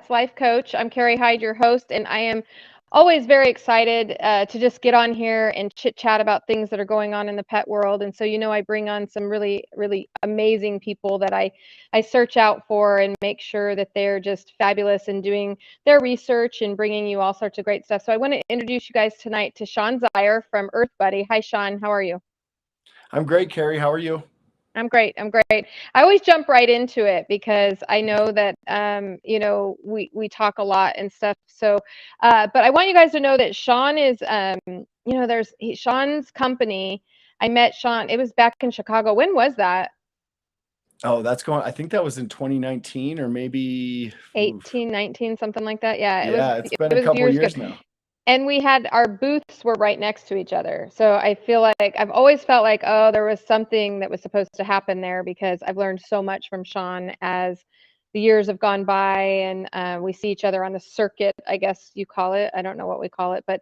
Pets Life Coach. I'm Carrie Hyde, your host, and I am always very excited to just get on here and chit chat about things that are going on in the pet world. And so, I bring on some really, really amazing people that I search out for and make sure that they're just fabulous in doing their research and bringing you all sorts of great stuff. So I want to introduce you guys tonight to Sean Zyer from Earth Buddy. Hi, Sean. How are you? I'm great, Carrie. How are you? I'm great. I'm great. I always jump right into it because I know that we talk a lot and stuff. So, but I want you guys to know that Sean is Sean's company. I met Sean. It was back in Chicago. When was that? Oh, I think that was in 2019 or maybe, oof. 18, 19, something like that. Yeah, it was. Yeah, it's It been a was couple years ago. years now. And we had our booths were right next to each other. So I feel like I've always felt like, oh, there was something that was supposed to happen there because I've learned so much from Sean as the years have gone by and we see each other on the circuit, I guess you call it. I don't know what we call it, but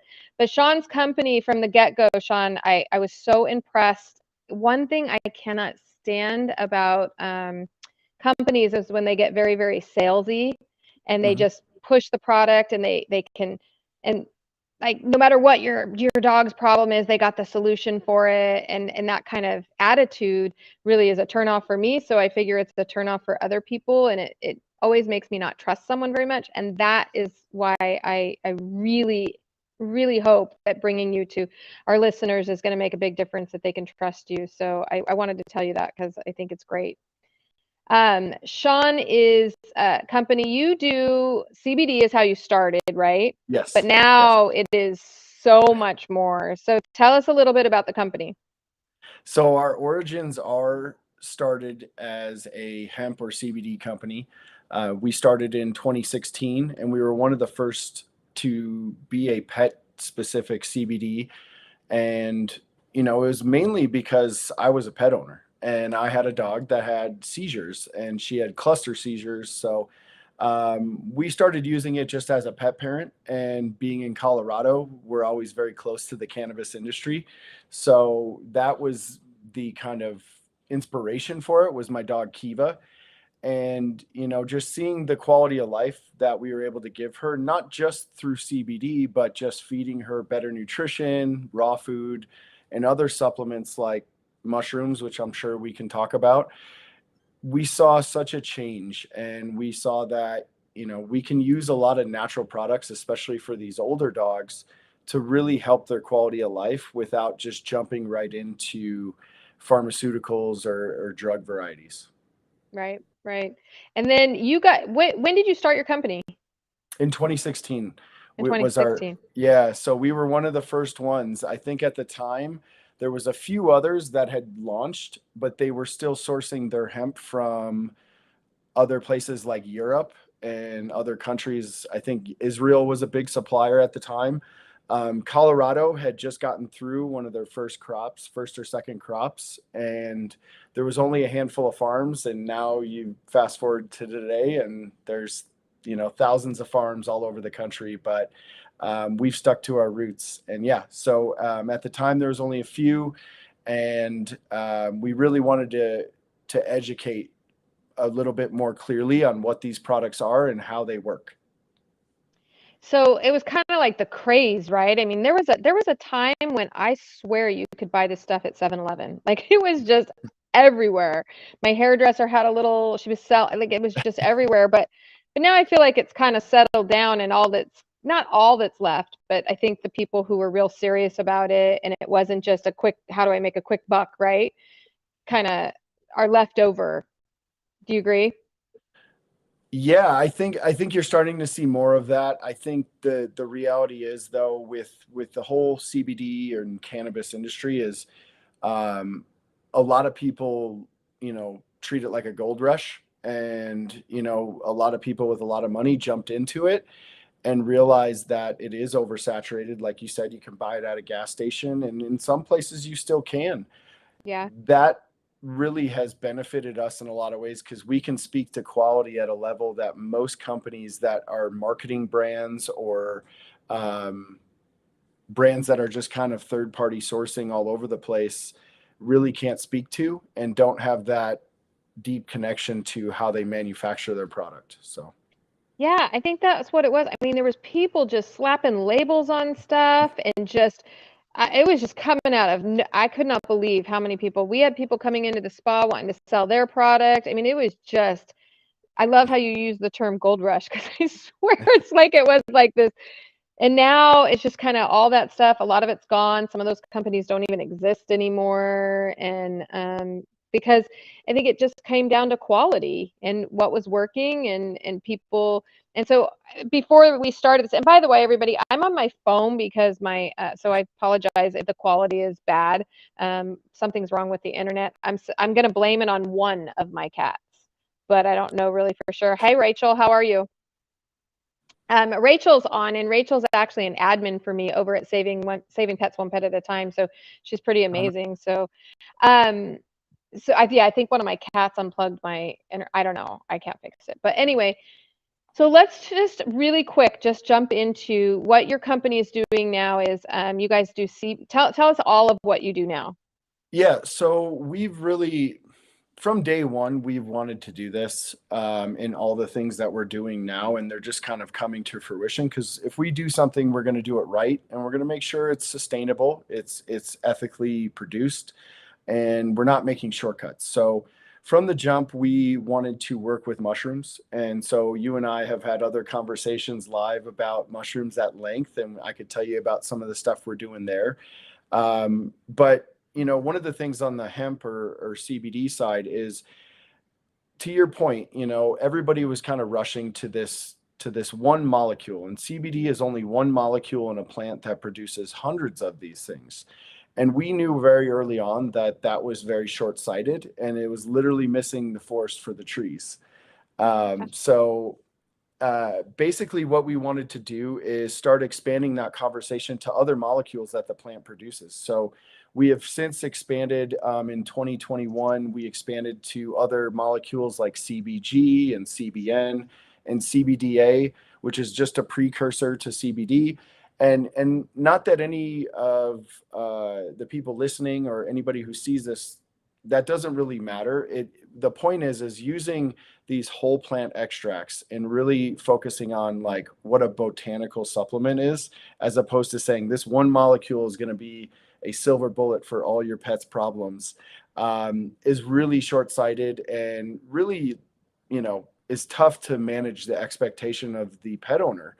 Sean's company from the get-go, Sean, I was so impressed. One thing I cannot stand about companies is when they get very, very salesy and they Mhm. just push the product and they can and like no matter what your dog's problem is, they got the solution for it, and that kind of attitude really is a turnoff for me. So I figure it's a turnoff for other people, and it always makes me not trust someone very much. And that is why I really really hope that bringing you to our listeners is going to make a big difference that they can trust you. So I wanted to tell you that because I think it's great. Sean is company. You do CBD is how you started, right? But Yes, yes. now it is so much more. So tell us a little bit about the company. So our origins are started as a hemp or CBD company. We started in 2016, and we were one of the first to be a pet specific CBD. And, it was mainly because I was a pet owner and I had a dog that had seizures and she had cluster seizures. So we started using it just as a pet parent. And being in Colorado, we're always very close to the cannabis industry. So that was the kind of inspiration for it was my dog Kiva. And just seeing the quality of life that we were able to give her, not just through CBD but just feeding her better nutrition, raw food, and other supplements like mushrooms, which I'm sure we can talk about. We saw such a change, and we saw that we can use a lot of natural products, especially for these older dogs, to really help their quality of life without just jumping right into pharmaceuticals or drug varieties. Right, right. And then you got when did you start your company? In 2016 In was our, 2016. yeah, so we were one of the first ones. I think at the time there was a few others that had launched, but they were still sourcing their hemp from other places like Europe and other countries. I think Israel was a big supplier at the time. Colorado had just gotten through one of their first crops, first or second crops, and there was only a handful of farms. And now you fast forward to today, and there's thousands of farms all over the country. But we've stuck to our roots, and yeah. So at the time there was only a few, and we really wanted to educate a little bit more clearly on what these products are and how they work. So it was kind of like the craze, right? I mean, there was a time when I swear you could buy this stuff at 7-Eleven. Like it was just everywhere. My hairdresser had a little, she was like it was just everywhere, but now I feel like it's kind of settled down and all that's not all that's left, but I think the people who were real serious about it and it wasn't just a quick how do I make a quick buck, right? Kind of are left over. Do you agree? Yeah, I think you're starting to see more of that. I think the reality is, though, with the whole CBD and cannabis industry is um, a lot of people treat it like a gold rush, and a lot of people with a lot of money jumped into it and realized that it is oversaturated. Like you said, you can buy it at a gas station, and in some places you still can. Yeah. That really has benefited us in a lot of ways because we can speak to quality at a level that most companies that are marketing brands or um, brands that are just kind of third party sourcing all over the place really can't speak to, and don't have that deep connection to how they manufacture their product. So Yeah, I think that's what it was. I mean, there was people just slapping labels on stuff and just it was just coming out of I could not believe how many people. We had people coming into the spa wanting to sell their product. I mean, it was just I love how you use the term gold rush because I swear it's like it was like this. And now it's just kind of all that stuff. A lot of it's gone. Some of those companies don't even exist anymore. And because I think it just came down to quality and what was working and people. And so before we started this, and by the way, everybody, I'm on my phone because so I apologize if the quality is bad. Something's wrong with the internet. I'm going to blame it on one of my cats, but I don't know really for sure. Hey, Rachel, how are you? Rachel's on, and Rachel's actually an admin for me over at Saving Pets One Pet at a Time. So she's pretty amazing. Um, I think one of my cats unplugged I don't know, I can't fix it. But anyway, so let's just really quick just jump into what your company is doing now. Is you guys do tell us all of what you do now. Yeah, so we've really, from day one, we've wanted to do this in all the things that we're doing now, and they're just kind of coming to fruition. Because if we do something, we're going to do it right, and we're going to make sure it's sustainable, it's ethically produced, and we're not making shortcuts. So from the jump, we wanted to work with mushrooms, and so you and I have had other conversations live about mushrooms at length, and I could tell you about some of the stuff we're doing there. But one of the things on the hemp or CBD side is, to your point, everybody was kind of rushing to this one molecule, and CBD is only one molecule in a plant that produces hundreds of these things. And we knew very early on that that was very short-sighted, and it was literally missing the forest for the trees. So basically what we wanted to do is start expanding that conversation to other molecules that the plant produces. So we have since expanded in 2021, we expanded to other molecules like CBG and CBN and CBDA, which is just a precursor to CBD. And not that any of the people listening or anybody who sees this, that doesn't really matter. The point is using these whole plant extracts and really focusing on like what a botanical supplement is, as opposed to saying this one molecule is going to be a silver bullet for all your pet's problems, is really short-sighted and really, is tough to manage the expectation of the pet owner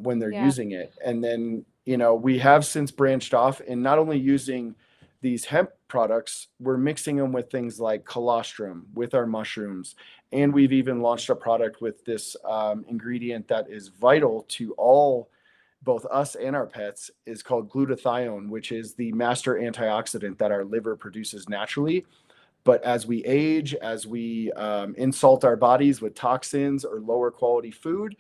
when they're Yeah. using it. And then, we have since branched off in not only using these hemp products, we're mixing them with things like colostrum with our mushrooms. And we've even launched a product with this ingredient that is vital to all, both us and our pets, is called glutathione, which is the master antioxidant that our liver produces naturally. But as we age, as we insult our bodies with toxins or lower quality food,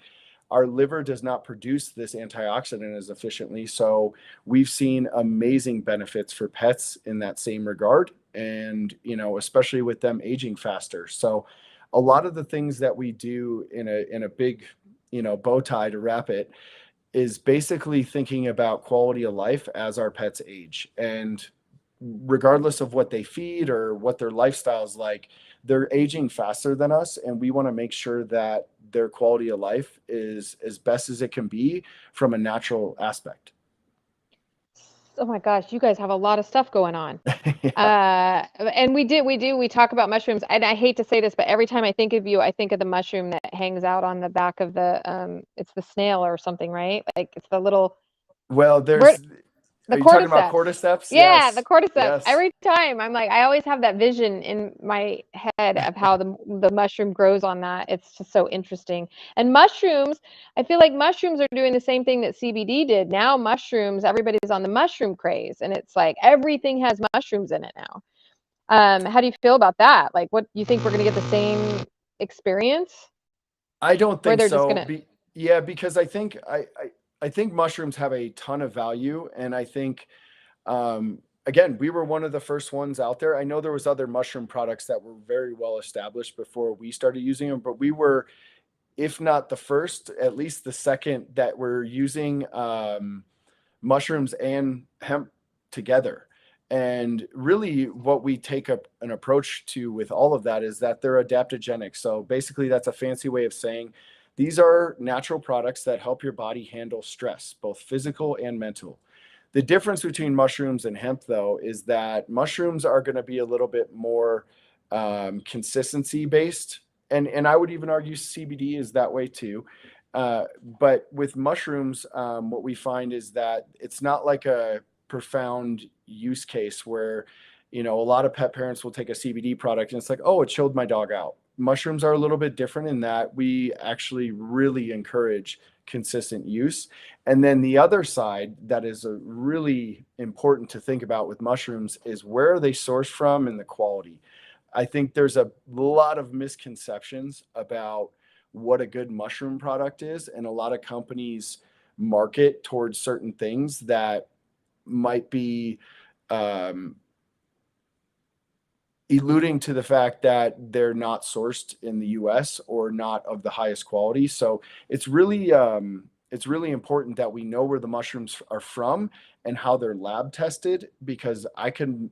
our liver does not produce this antioxidant as efficiently. So we've seen amazing benefits for pets in that same regard. And, especially with them aging faster. So a lot of the things that we do in a big, bow tie to wrap it is basically thinking about quality of life as our pets age. And regardless of what they feed or what their lifestyle is like, they're aging faster than us, and we want to make sure that their quality of life is as best as it can be from a natural aspect. Oh my gosh, you guys have a lot of stuff going on. Yeah. And we talk about mushrooms, and I hate to say this, but every time I think of you, I think of the mushroom that hangs out on the back of it's the snail or something, right? Like it's the little Well, where the are you talking about cordyceps. cordyceps? Yeah, the Yes. cordyceps. Yes. Every time I'm like, I always have that vision in my head of how the mushroom grows on that. It's just so interesting. And mushrooms, I feel like mushrooms are doing the same thing that CBD did. Now mushrooms, everybody's on the mushroom craze, and it's like everything has mushrooms in it now. How do you feel about that? Like, what you think we're gonna get the same experience I don't where think they're just so. gonna Yeah, because I think mushrooms have a ton of value, and I think again, we were one of the first ones out there. I know there was other mushroom products that were very well established before we started using them, but we were, if not the first, at least the second that were using mushrooms and hemp together. And really, what we take an approach to with all of that is that they're adaptogenic. So basically, that's a fancy way of saying These are natural products that help your body handle stress, both physical and mental. The difference between mushrooms and hemp, though, is that mushrooms are going to be a little bit more consistency based. And I would even argue CBD is that way too. But with mushrooms, what we find is that it's not like a profound use case where, a lot of pet parents will take a CBD product and it's like, oh, it chilled my dog out. Mushrooms are a little bit different in that we actually really encourage consistent use. And then the other side that is a really important to think about with mushrooms is where are they sourced from and the quality. I think there's a lot of misconceptions about what a good mushroom product is, and a lot of companies market towards certain things that might be um, alluding to the fact that they're not sourced in the US or not of the highest quality. So it's really important that we know where the mushrooms are from and how they're lab tested, because I can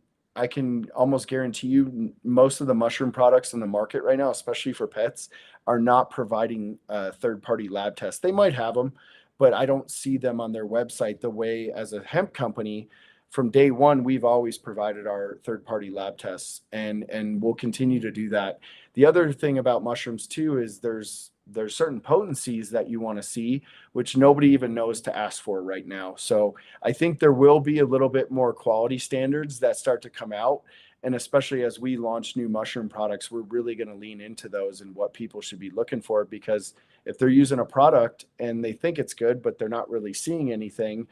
almost guarantee you most of the mushroom products in the market right now, especially for pets, are not providing third-party lab tests. They might have them, but I don't see them on their website the way as a hemp company. From day one, we've always provided our third-party lab tests, and we'll continue to do that. The other thing about mushrooms too is there's certain potencies that you want to see, which nobody even knows to ask for right now. So I think there will be a little bit more quality standards that start to come out. And especially as we launch new mushroom products, we're really going to lean into those and what people should be looking for. Because if they're using a product and they think it's good, but they're not really seeing anything,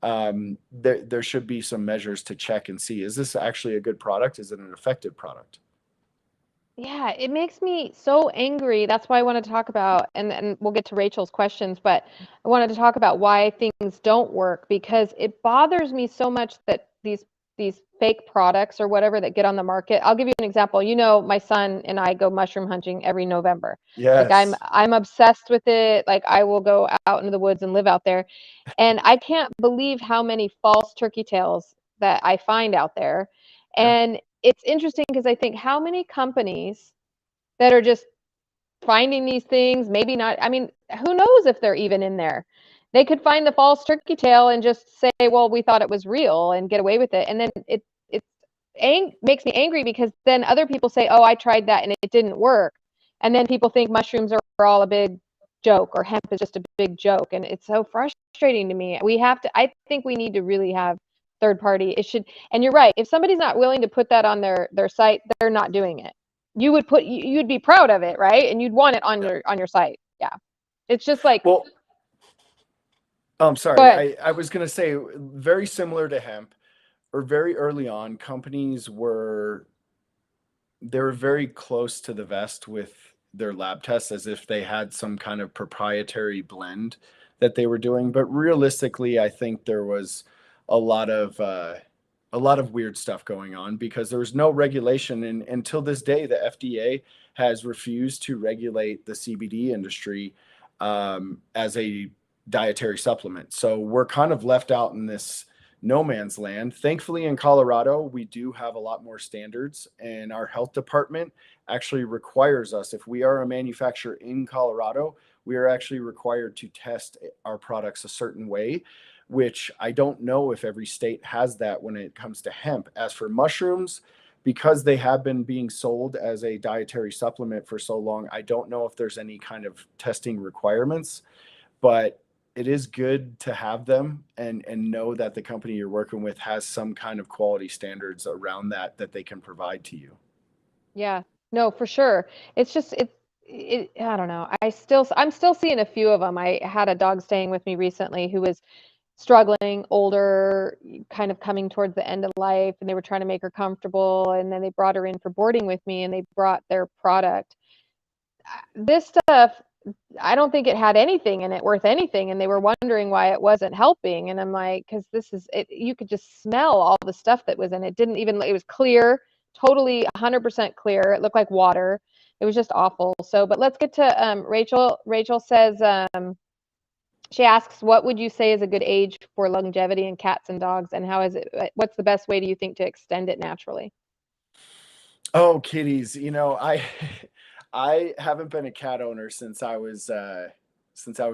there should be some measures to check and see, is this actually a good product? Is it an effective product? Yeah, it makes me so angry. That's why I wanted to talk about, and we'll get to Rachel's questions, but I wanted to talk about why things don't work, because it bothers me so much that these fake products or whatever that get on the market. I'll give you an example. My son and I go mushroom hunting every November. Like I'm Yes. I'm obsessed with it. Like I will go out into the woods and live out there. And I can't believe how many false turkey tails that I find out there. Yeah. And it's interesting because I think how many companies that are just finding these things, maybe not, I mean, who knows if they're even in there? They could find the false turkey tail and just say, well, we thought it was real and get away with it. And then makes me angry because then other people say, oh, I tried that and it didn't work. And then people think mushrooms are all a big joke or hemp is just a big joke. And it's so frustrating to me. I think we need to really have third party. And you're right. If somebody's not willing to put that on their site, they're not doing it. You'd be proud of it, right? And you'd want it on Yeah. your site. Yeah. It's just like, Well, I'm go sorry. ahead. I was going to say very similar to hemp, or very early on, companies they were very close to the vest with their lab tests as if they had some kind of proprietary blend that they were doing. But realistically, I think there was a lot of weird stuff going on because there was no regulation, and until this day, the FDA has refused to regulate the CBD industry as a dietary supplement. So we're kind of left out in this no man's land. Thankfully, in Colorado, we do have a lot more standards, and our health department actually requires us, if we are a manufacturer in Colorado, we are actually required to test our products a certain way, which I don't know if every state has that when it comes to hemp. As for mushrooms, because they have been being sold as a dietary supplement for so long, I don't know if there's any kind of testing requirements, but it is good to have them and know that the company you're working with has some kind of quality standards around that they can provide to you. Yeah, no, for sure. It's just I don't know. I'm still seeing a few of them. I had a dog staying with me recently who was struggling, older, kind of coming towards the end of life, and they were trying to make her comfortable, and then they brought her in for boarding with me and they brought their product. This stuff, I don't think it had anything in it worth anything, and they were wondering why it wasn't helping. And I'm like, because this is it, you could just smell all the stuff that was in it. Didn't even it was clear, totally 100% clear. It looked like water. It was just awful. So, but let's get to Rachel. Rachel says she asks, what would you say is a good age for longevity in cats and dogs, and how is it? What's the best way do you think to extend it naturally? Oh, kitties, I haven't been a cat owner since I was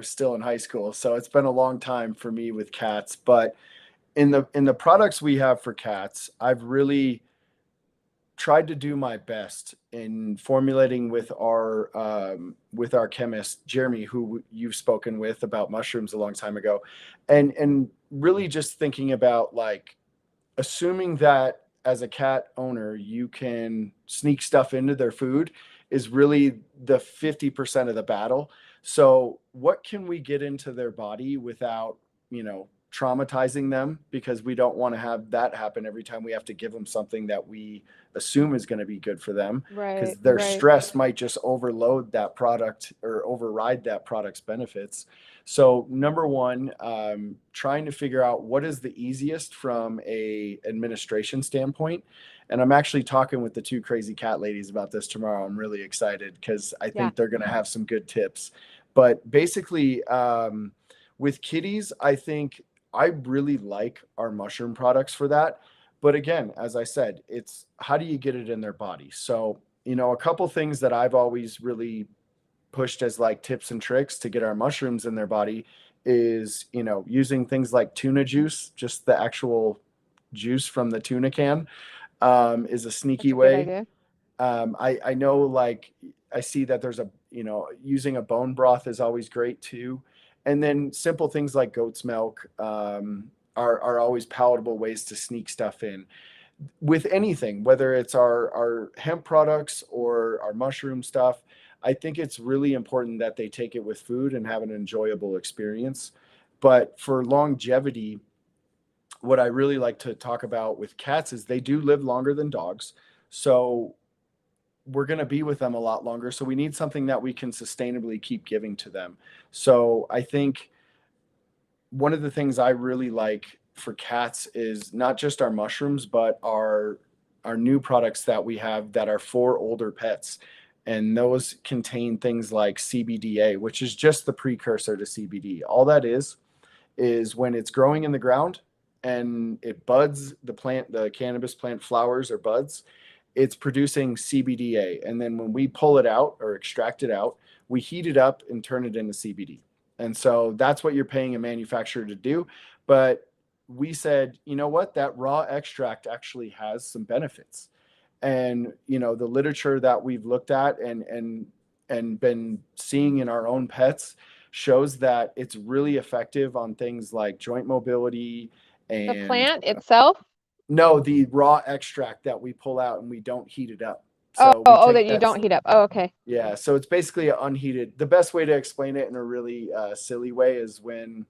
still in high school, so it's been a long time for me with cats. But in the products we have for cats, I've really tried to do my best in formulating with our chemist Jeremy, who you've spoken with about mushrooms a long time ago, and really just thinking about like assuming that as a cat owner you can sneak stuff into their food is really the 50% of the battle. So what can we get into their body without, traumatizing them, because we don't want to have that happen every time we have to give them something that we assume is going to be good for them, because Right, their right. stress might just overload that product or override that product's benefits. So number one, trying to figure out what is the easiest from a administration standpoint. And I'm actually talking with the two crazy cat ladies about this tomorrow. I'm really excited because I Yeah. think they're going to have some good tips. But basically, with kitties, I think I really like our mushroom products for that. But again, as I said, it's how do you get it in their body? So, a couple things that I've always really pushed as like tips and tricks to get our mushrooms in their body is, using things like tuna juice, just the actual juice from the tuna can, is a That's sneaky a good way. idea. I know, like, I see that there's using a bone broth is always great too. And then simple things like goat's milk, are always palatable ways to sneak stuff in with anything, whether it's our hemp products or our mushroom stuff. I think it's really important that they take it with food and have an enjoyable experience. But for longevity, what I really like to talk about with cats is they do live longer than dogs. So we're going to be with them a lot longer. So we need something that we can sustainably keep giving to them. So I think one of the things I really like for cats is not just our mushrooms, but our new products that we have that are for older pets. And those contain things like CBDA, which is just the precursor to CBD. All that is when it's growing in the ground and it buds, the cannabis plant flowers or buds, it's producing CBDA. And then when we pull it out or extract it out, we heat it up and turn it into CBD. And so that's what you're paying a manufacturer to do. But we said, you know what, that raw extract actually has some benefits. And, the literature that we've looked at and been seeing in our own pets shows that it's really effective on things like joint mobility The and plant itself? no, the raw extract that we pull out and we don't heat it up. Oh, So we oh, take that you that. don't heat up. Oh, okay. Yeah, so it's basically an unheated. The best way to explain it in a really silly way is when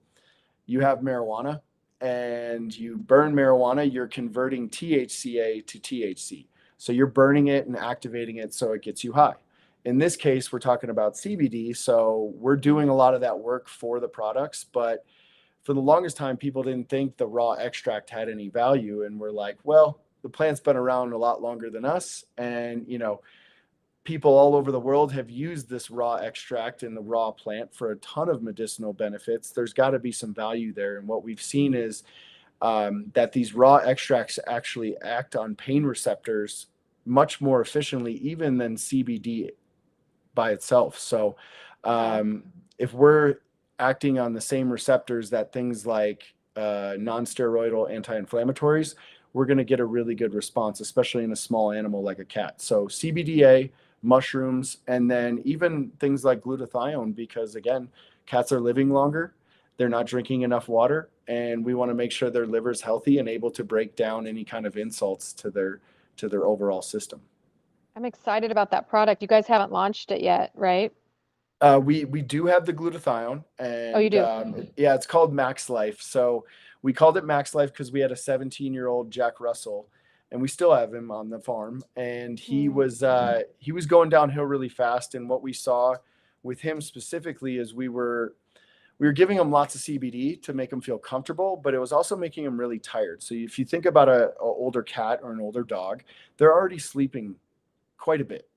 you have marijuana and you burn marijuana, you're converting THCA to THC. So you're burning it and activating it so it gets you high. In this case, we're talking about CBD. So we're doing a lot of that work for the products. But for the longest time, people didn't think the raw extract had any value. And we're like, well, the plant's been around a lot longer than us. And, people all over the world have used this raw extract in the raw plant for a ton of medicinal benefits. There's got to be some value there. And what we've seen is that these raw extracts actually act on pain receptors much more efficiently, even than CBD by itself. So Wow. if we're acting on the same receptors that things like non-steroidal anti-inflammatories, we're going to get a really good response, especially in a small animal like a cat. So CBDA, mushrooms, and then even things like glutathione, because again, cats are living longer, they're not drinking enough water, and we want to make sure their liver's healthy and able to break down any kind of insults to their overall system. I'm excited about that product. You guys haven't launched it yet, right? We do have the glutathione, Oh, you and do. yeah, it's called Max Life. So we called it Max Life because we had a 17-year-old Jack Russell, and we still have him on the farm. And Mm. he was going downhill really fast. And what we saw with him specifically is we were giving him lots of CBD to make him feel comfortable, but it was also making him really tired. So if you think about a older cat or an older dog, they're already sleeping quite a bit.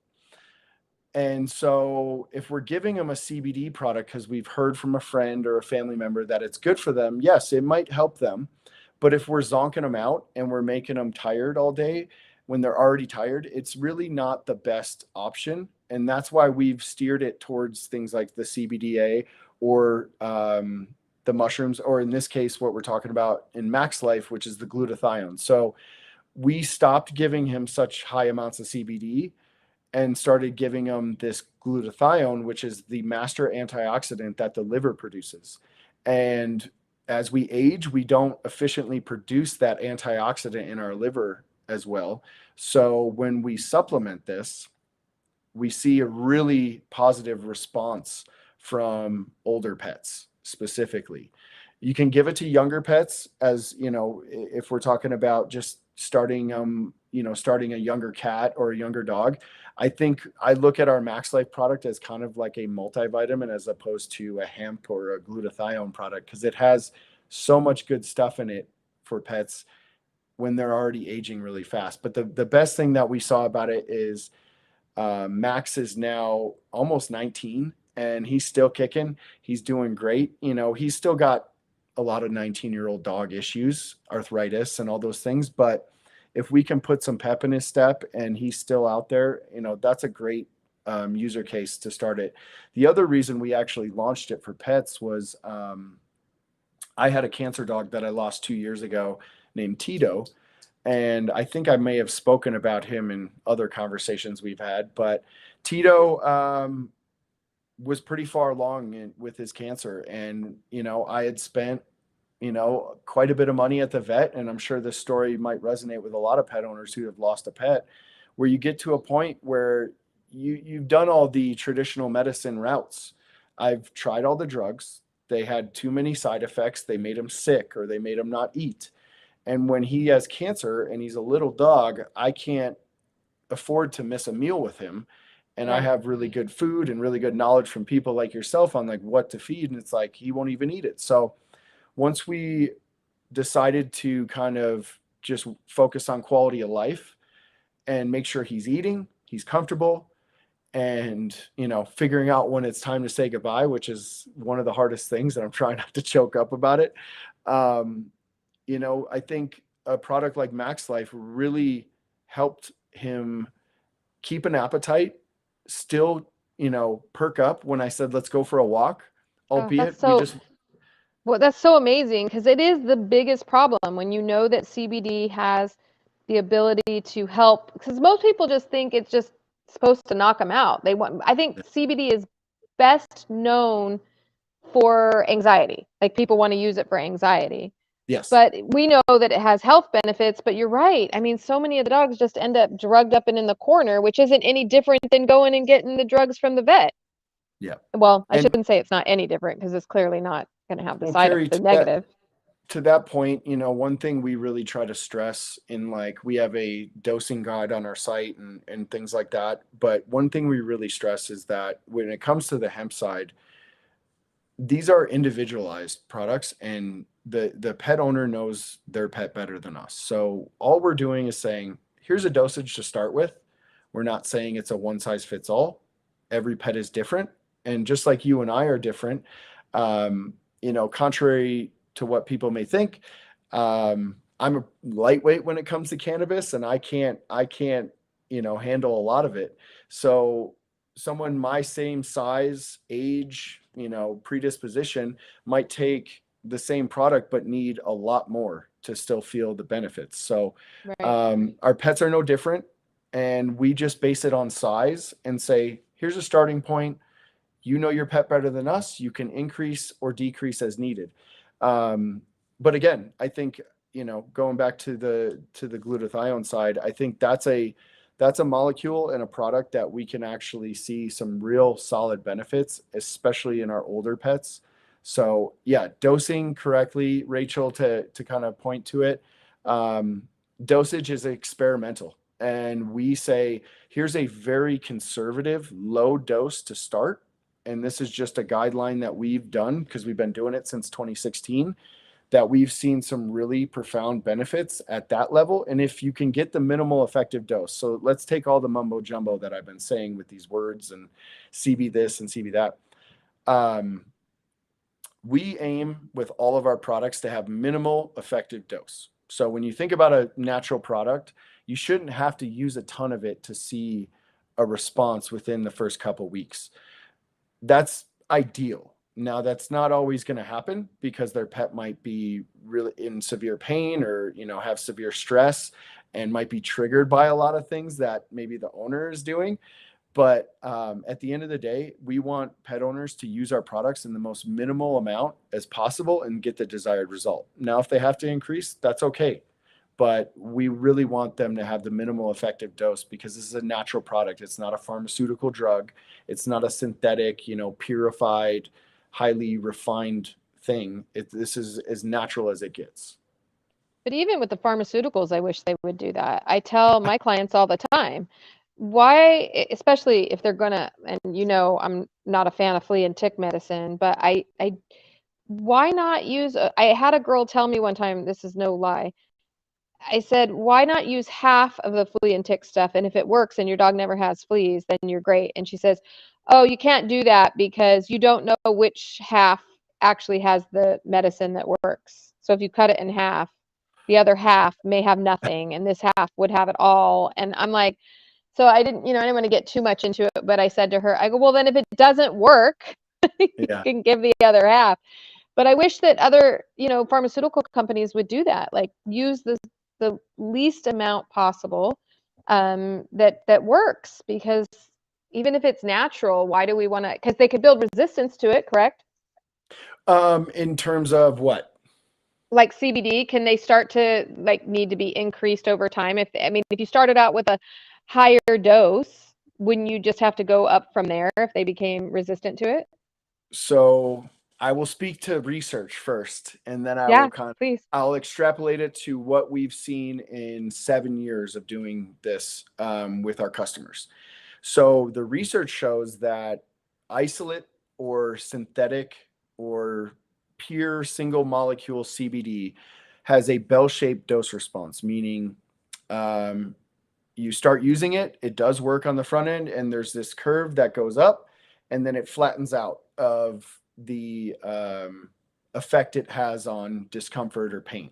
And so if we're giving them a CBD product because we've heard from a friend or a family member that it's good for them, yes, it might help them. But if we're zonking them out and we're making them tired all day when they're already tired, it's really not the best option. And that's why we've steered it towards things like the CBDA or the mushrooms, or in this case, what we're talking about in Max Life, which is the glutathione. So we stopped giving him such high amounts of CBD and started giving him this glutathione, which is the master antioxidant that the liver produces. And as we age, we don't efficiently produce that antioxidant in our liver as well. So when we supplement this, we see a really positive response from older pets specifically. You can give it to younger pets, as you know, if we're talking about just starting starting a younger cat or a younger dog. I think I look at our Max Life product as kind of like a multivitamin as opposed to a hemp or a glutathione product, because it has so much good stuff in it for pets when they're already aging really fast. But the best thing that we saw about it is Max is now almost 19 and he's still kicking. He's doing great. You know, he's still got a lot of 19-year-old dog issues, arthritis and all those things. But if we can put some pep in his step and he's still out there, you know, that's a great user case to start it. The other reason we actually launched it for pets was I had a cancer dog that I lost 2 years ago named Tito. And I think I may have spoken about him in other conversations we've had, but Tito was pretty far along with his cancer. And, you know, I had spent, you know, quite a bit of money at the vet. And I'm sure this story might resonate with a lot of pet owners who have lost a pet, where you get to a point where you've done all the traditional medicine routes. I've tried all the drugs. They had too many side effects. They made him sick or they made him not eat. And when he has cancer and he's a little dog, I can't afford to miss a meal with him. And I have really good food and really good knowledge from people like yourself on like what to feed. And it's like, he won't even eat it. So once we decided to kind of just focus on quality of life and make sure he's eating, he's comfortable, and, you know, figuring out when it's time to say goodbye, which is one of the hardest things, and I'm trying not to choke up about it. You know, I think a product like Max Life really helped him keep an appetite, still, you know, perk up when I said, let's go for a walk, albeit well, that's so amazing, because it is the biggest problem when you know that CBD has the ability to help, because most people just think it's just supposed to knock them out. I think CBD is best known for anxiety. Like, people want to use it for anxiety. Yes. But we know that it has health benefits, but you're right. I mean, so many of the dogs just end up drugged up and in the corner, which isn't any different than going and getting the drugs from the vet. Yeah. Well, I shouldn't say it's not any different, because it's clearly not going to have the side effects, the negative. To that point, you know, one thing we really try to stress in, like, we have a dosing guide on our site and things like that. But one thing we really stress is that when it comes to the hemp side, these are individualized products, and the pet owner knows their pet better than us. So all we're doing is saying, here's a dosage to start with. We're not saying it's a one size fits all. Every pet is different. And just like you and I are different, you know, contrary to what people may think, I'm a lightweight when it comes to cannabis, and I can't, you know, handle a lot of it. So someone my same size, age, you know, predisposition might take the same product but need a lot more to still feel the benefits. So our pets are no different, and we just base it on size and say, here's a starting point. You know your pet better than us. You can increase or decrease as needed. But again, I think, you know, going back to the glutathione side, I think that's a molecule and a product that we can actually see some real solid benefits, especially in our older pets. So yeah, dosing correctly, Rachel, to kind of point to it. Dosage is experimental, and we say, here's a very conservative low dose to start. And this is just a guideline that we've done because we've been doing it since 2016, that we've seen some really profound benefits at that level. And if you can get the minimal effective dose, so let's take all the mumbo jumbo that I've been saying with these words and CB this and CB that. We aim with all of our products to have minimal effective dose. So when you think about a natural product, you shouldn't have to use a ton of it to see a response within the first couple weeks. That's ideal. Now, that's not always going to happen because their pet might be really in severe pain or, have severe stress and might be triggered by a lot of things that maybe the owner is doing. But at the end of the day, we want pet owners to use our products in the most minimal amount as possible and get the desired result. Now, if they have to increase, that's okay. But we really want them to have the minimal effective dose because this is a natural product. It's not a pharmaceutical drug. It's not a synthetic, purified, highly refined thing. This is as natural as it gets. But even with the pharmaceuticals, I wish they would do that. I tell my clients all the time, why, especially if they're gonna, and I'm not a fan of flea and tick medicine, but why not use, I had a girl tell me one time, this is no lie. I said, why not use half of the flea and tick stuff? And if it works and your dog never has fleas, then you're great. And she says, oh, you can't do that because you don't know which half actually has the medicine that works. So if you cut it in half, the other half may have nothing and this half would have it all. And I'm like, so I didn't want to get too much into it, but I said to her, I go, well, then if it doesn't work, you Yeah. can give the other half. But I wish that other, pharmaceutical companies would do that, like use the least amount possible that works, because even if it's natural, why do we want to? Because they could build resistance to it, correct? In terms of what? Like CBD, can they start to need to be increased over time? If you started out with a higher dose, wouldn't you just have to go up from there if they became resistant to it? So I will speak to research first, and then Yeah, please. I'll extrapolate it to what we've seen in 7 years of doing this with our customers. So the research shows that isolate or synthetic or pure single molecule CBD has a bell-shaped dose response, meaning you start using it, it does work on the front end, and there's this curve that goes up, and then it flattens out of the effect it has on discomfort or pain.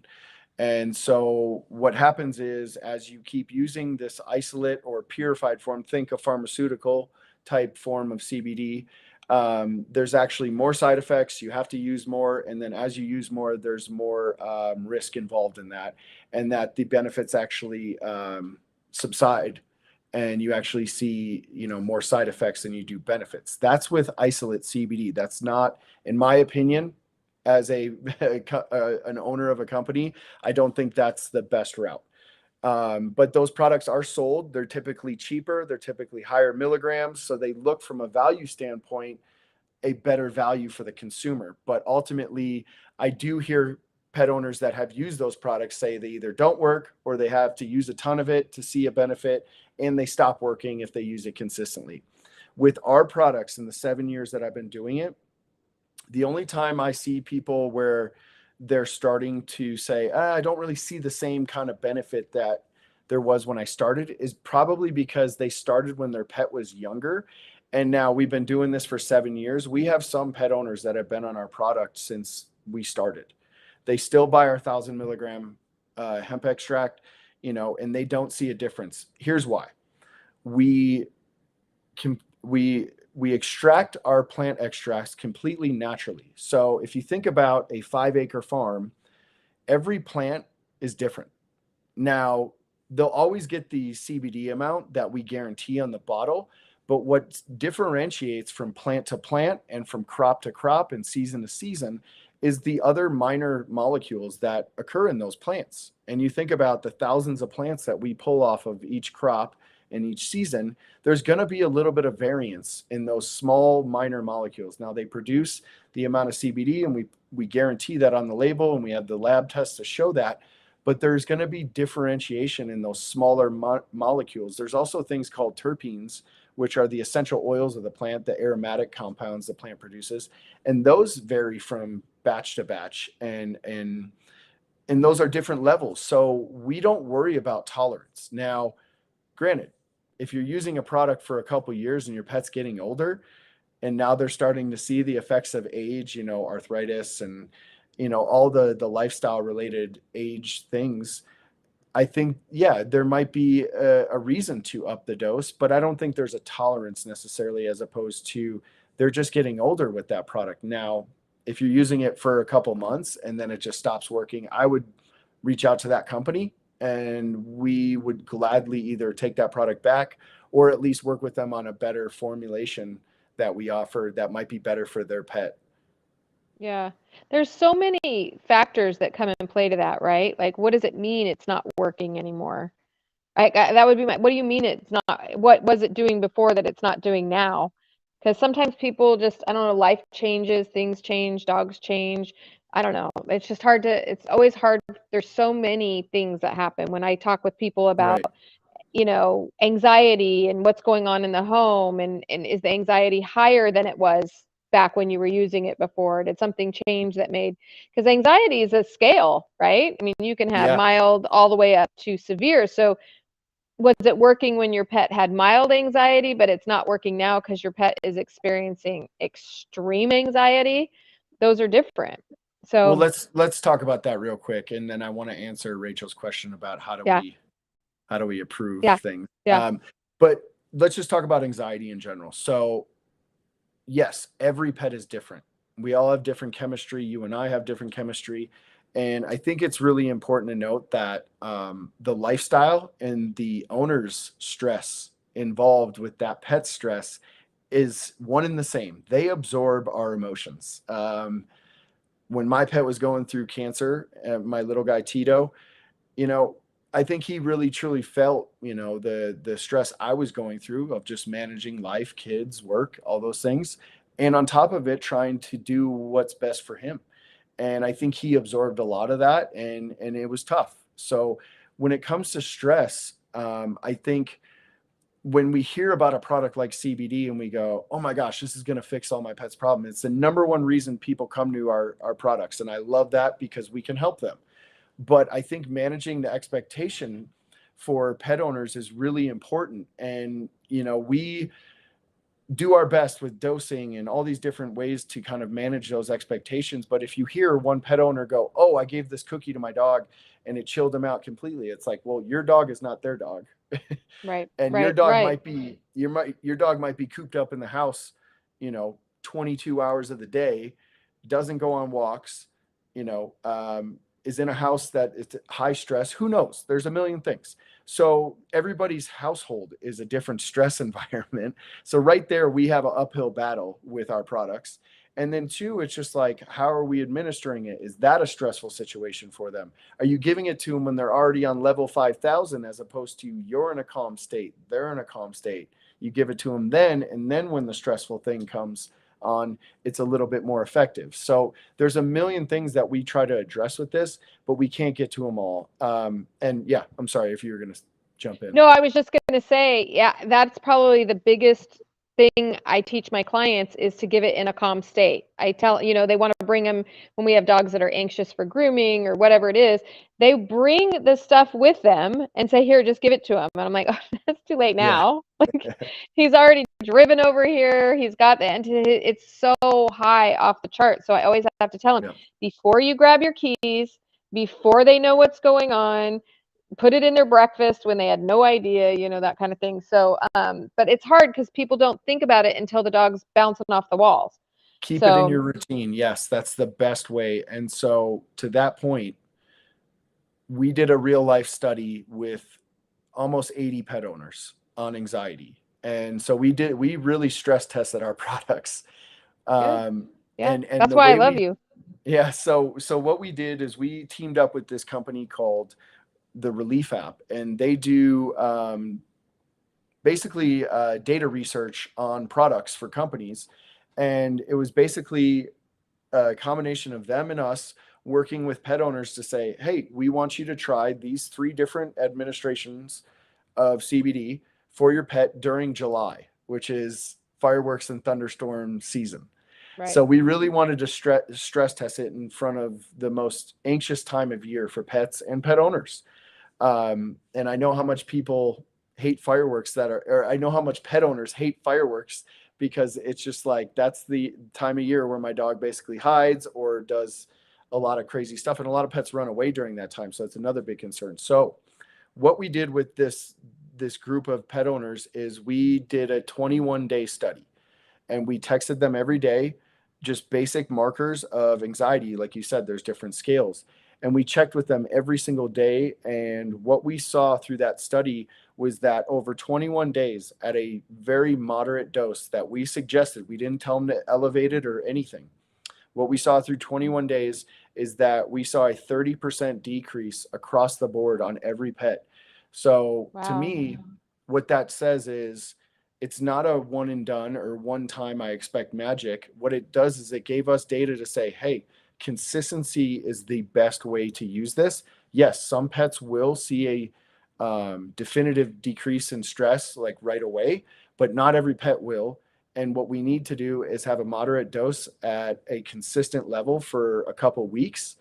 And so what happens is, as you keep using this isolate or purified form, think a pharmaceutical type form of CBD, there's actually more side effects. You have to use more. And then as you use more, there's more risk involved in that, and that the benefits actually subside, and you actually see more side effects than you do benefits. That's with isolate CBD. That's not, in my opinion, as an owner of a company, I don't think that's the best route. But those products are sold. They're typically cheaper. They're typically higher milligrams. So they look, from a value standpoint, a better value for the consumer. But ultimately, I do hear pet owners that have used those products say they either don't work or they have to use a ton of it to see a benefit, and they stop working if they use it consistently. With our products, in the 7 years that I've been doing it, the only time I see people where they're starting to say, I don't really see the same kind of benefit that there was when I started, is probably because they started when their pet was younger. And now we've been doing this for 7 years. We have some pet owners that have been on our product since we started. They still buy our 1,000 milligram hemp extract, and they don't see a difference. Here's why. We can, we extract our plant extracts completely naturally. So if you think about a 5-acre farm, every plant is different. Now, they'll always get the CBD amount that we guarantee on the bottle, but what differentiates from plant to plant and from crop to crop and season to season is the other minor molecules that occur in those plants. And you think about the thousands of plants that we pull off of each crop in each season, there's going to be a little bit of variance in those small minor molecules. Now, they produce the amount of CBD, and we guarantee that on the label, and we have the lab tests to show that, but there's going to be differentiation in those smaller molecules. There's also things called terpenes, which are the essential oils of the plant, the aromatic compounds the plant produces, and those vary from batch to batch, and those are different levels. So we don't worry about tolerance. Now, granted, if you're using a product for a couple of years and your pet's getting older, and now they're starting to see the effects of age, arthritis and all the lifestyle related age things, I think, yeah, there might be a reason to up the dose, but I don't think there's a tolerance necessarily, as opposed to they're just getting older with that product. Now, if you're using it for a couple months and then it just stops working, I would reach out to that company and we would gladly either take that product back or at least work with them on a better formulation that we offer that might be better for their pet. Yeah. There's so many factors that come in play to that, right? Like, what does it mean it's not working anymore? That would be what do you mean it's not, what was it doing before that it's not doing now? Because sometimes people just, I don't know, life changes, things change, dogs change. I don't know. It's just hard to, it's always hard. There's so many things that happen when I talk with people about, Right. anxiety and what's going on in the home, and is the anxiety higher than it was back when you were using it before? Did something change that made, because anxiety is a scale, right? I mean, you can have Yeah. mild all the way up to severe. So was it working when your pet had mild anxiety, but it's not working now because your pet is experiencing extreme anxiety? Those are different. Well, So let's talk about that real quick, and then I want to answer Rachel's question about yeah, how do we approve yeah, things. yeah. But let's just talk about anxiety in general. So yes, every pet is different. We all have different chemistry. You and I have different chemistry. And I think it's really important to note that the lifestyle and the owner's stress involved with that pet stress is one and the same. They absorb our emotions. When my pet was going through cancer, my little guy Tito, you know, I think he really truly felt, the stress I was going through of just managing life, kids, work, all those things. And on top of it, trying to do what's best for him. And I think he absorbed a lot of that, and it was tough. So when it comes to stress, I think when we hear about a product like CBD and we go, oh my gosh, this is going to fix all my pet's problem, it's the number one reason people come to our products. And I love that because we can help them. But I think managing the expectation for pet owners is really important. And, we do our best with dosing and all these different ways to kind of manage those expectations. But if you hear one pet owner go, oh, I gave this cookie to my dog and it chilled them out completely, it's like, well, your dog is not their dog. Right, And right, right. your dog might be cooped up in the house, 22 hours of the day, doesn't go on walks, is in a house that is high stress. Who knows? There's a million things. So everybody's household is a different stress environment. So right there, we have an uphill battle with our products. And then two, it's just like, how are we administering it? Is that a stressful situation for them? Are you giving it to them when they're already on level 5,000, as opposed to you're in a calm state, they're in a calm state? You give it to them then, and then when the stressful thing comes on, it's a little bit more effective. So there's a million things that we try to address with this, but we can't get to them all. And yeah, I'm sorry if you were going to jump in. No, I was just going to say, yeah, that's probably the biggest thing I teach my clients is to give it in a calm state. I tell, they want to bring them when we have dogs that are anxious for grooming or whatever it is, they bring the stuff with them and say, here, just give it to him. And I'm like, oh, that's too late Yeah. now. Like he's already driven over here. He's got it's so high off the chart. So I always have to tell him Yeah. before you grab your keys, before they know what's going on, put it in their breakfast when they had no idea, that kind of thing. So, but it's hard because people don't think about it until the dog's bouncing off the walls. Keep it in So, your routine. Yes, that's the best way. And so to that point, we did a real life study with almost 80 pet owners on anxiety. And so we really stress tested our products. good. Um, Yeah. and That's the why I way love we, you. yeah, so what we did is we teamed up with this company called the Relief app, and they do basically data research on products for companies. And it was basically a combination of them and us working with pet owners to say, hey, we want you to try these 3 different administrations of CBD for your pet during July, which is fireworks and thunderstorm season. Right. So we really wanted to stress test it in front of the most anxious time of year for pets and pet owners. And I know how much people hate fireworks or I know how much pet owners hate fireworks, because it's just like, that's the time of year where my dog basically hides or does a lot of crazy stuff. And a lot of pets run away during that time. So it's another big concern. So what we did with this group of pet owners is we did a 21-day study, and we texted them every day, just basic markers of anxiety. Like you said, there's different scales. And we checked with them every single day. And what we saw through that study was that over 21 days at a very moderate dose that we suggested, we didn't tell them to elevate it or anything. What we saw through 21 days is that we saw a 30% decrease across the board on every pet. So to Wow. me, what that says is it's not a one and done or one time I expect magic. What it does is it gave us data to say, hey, consistency is the best way to use this. Yes, some pets will see a definitive decrease in stress like right away, but not every pet will. And what we need to do is have a moderate dose at a consistent level for a couple weeks.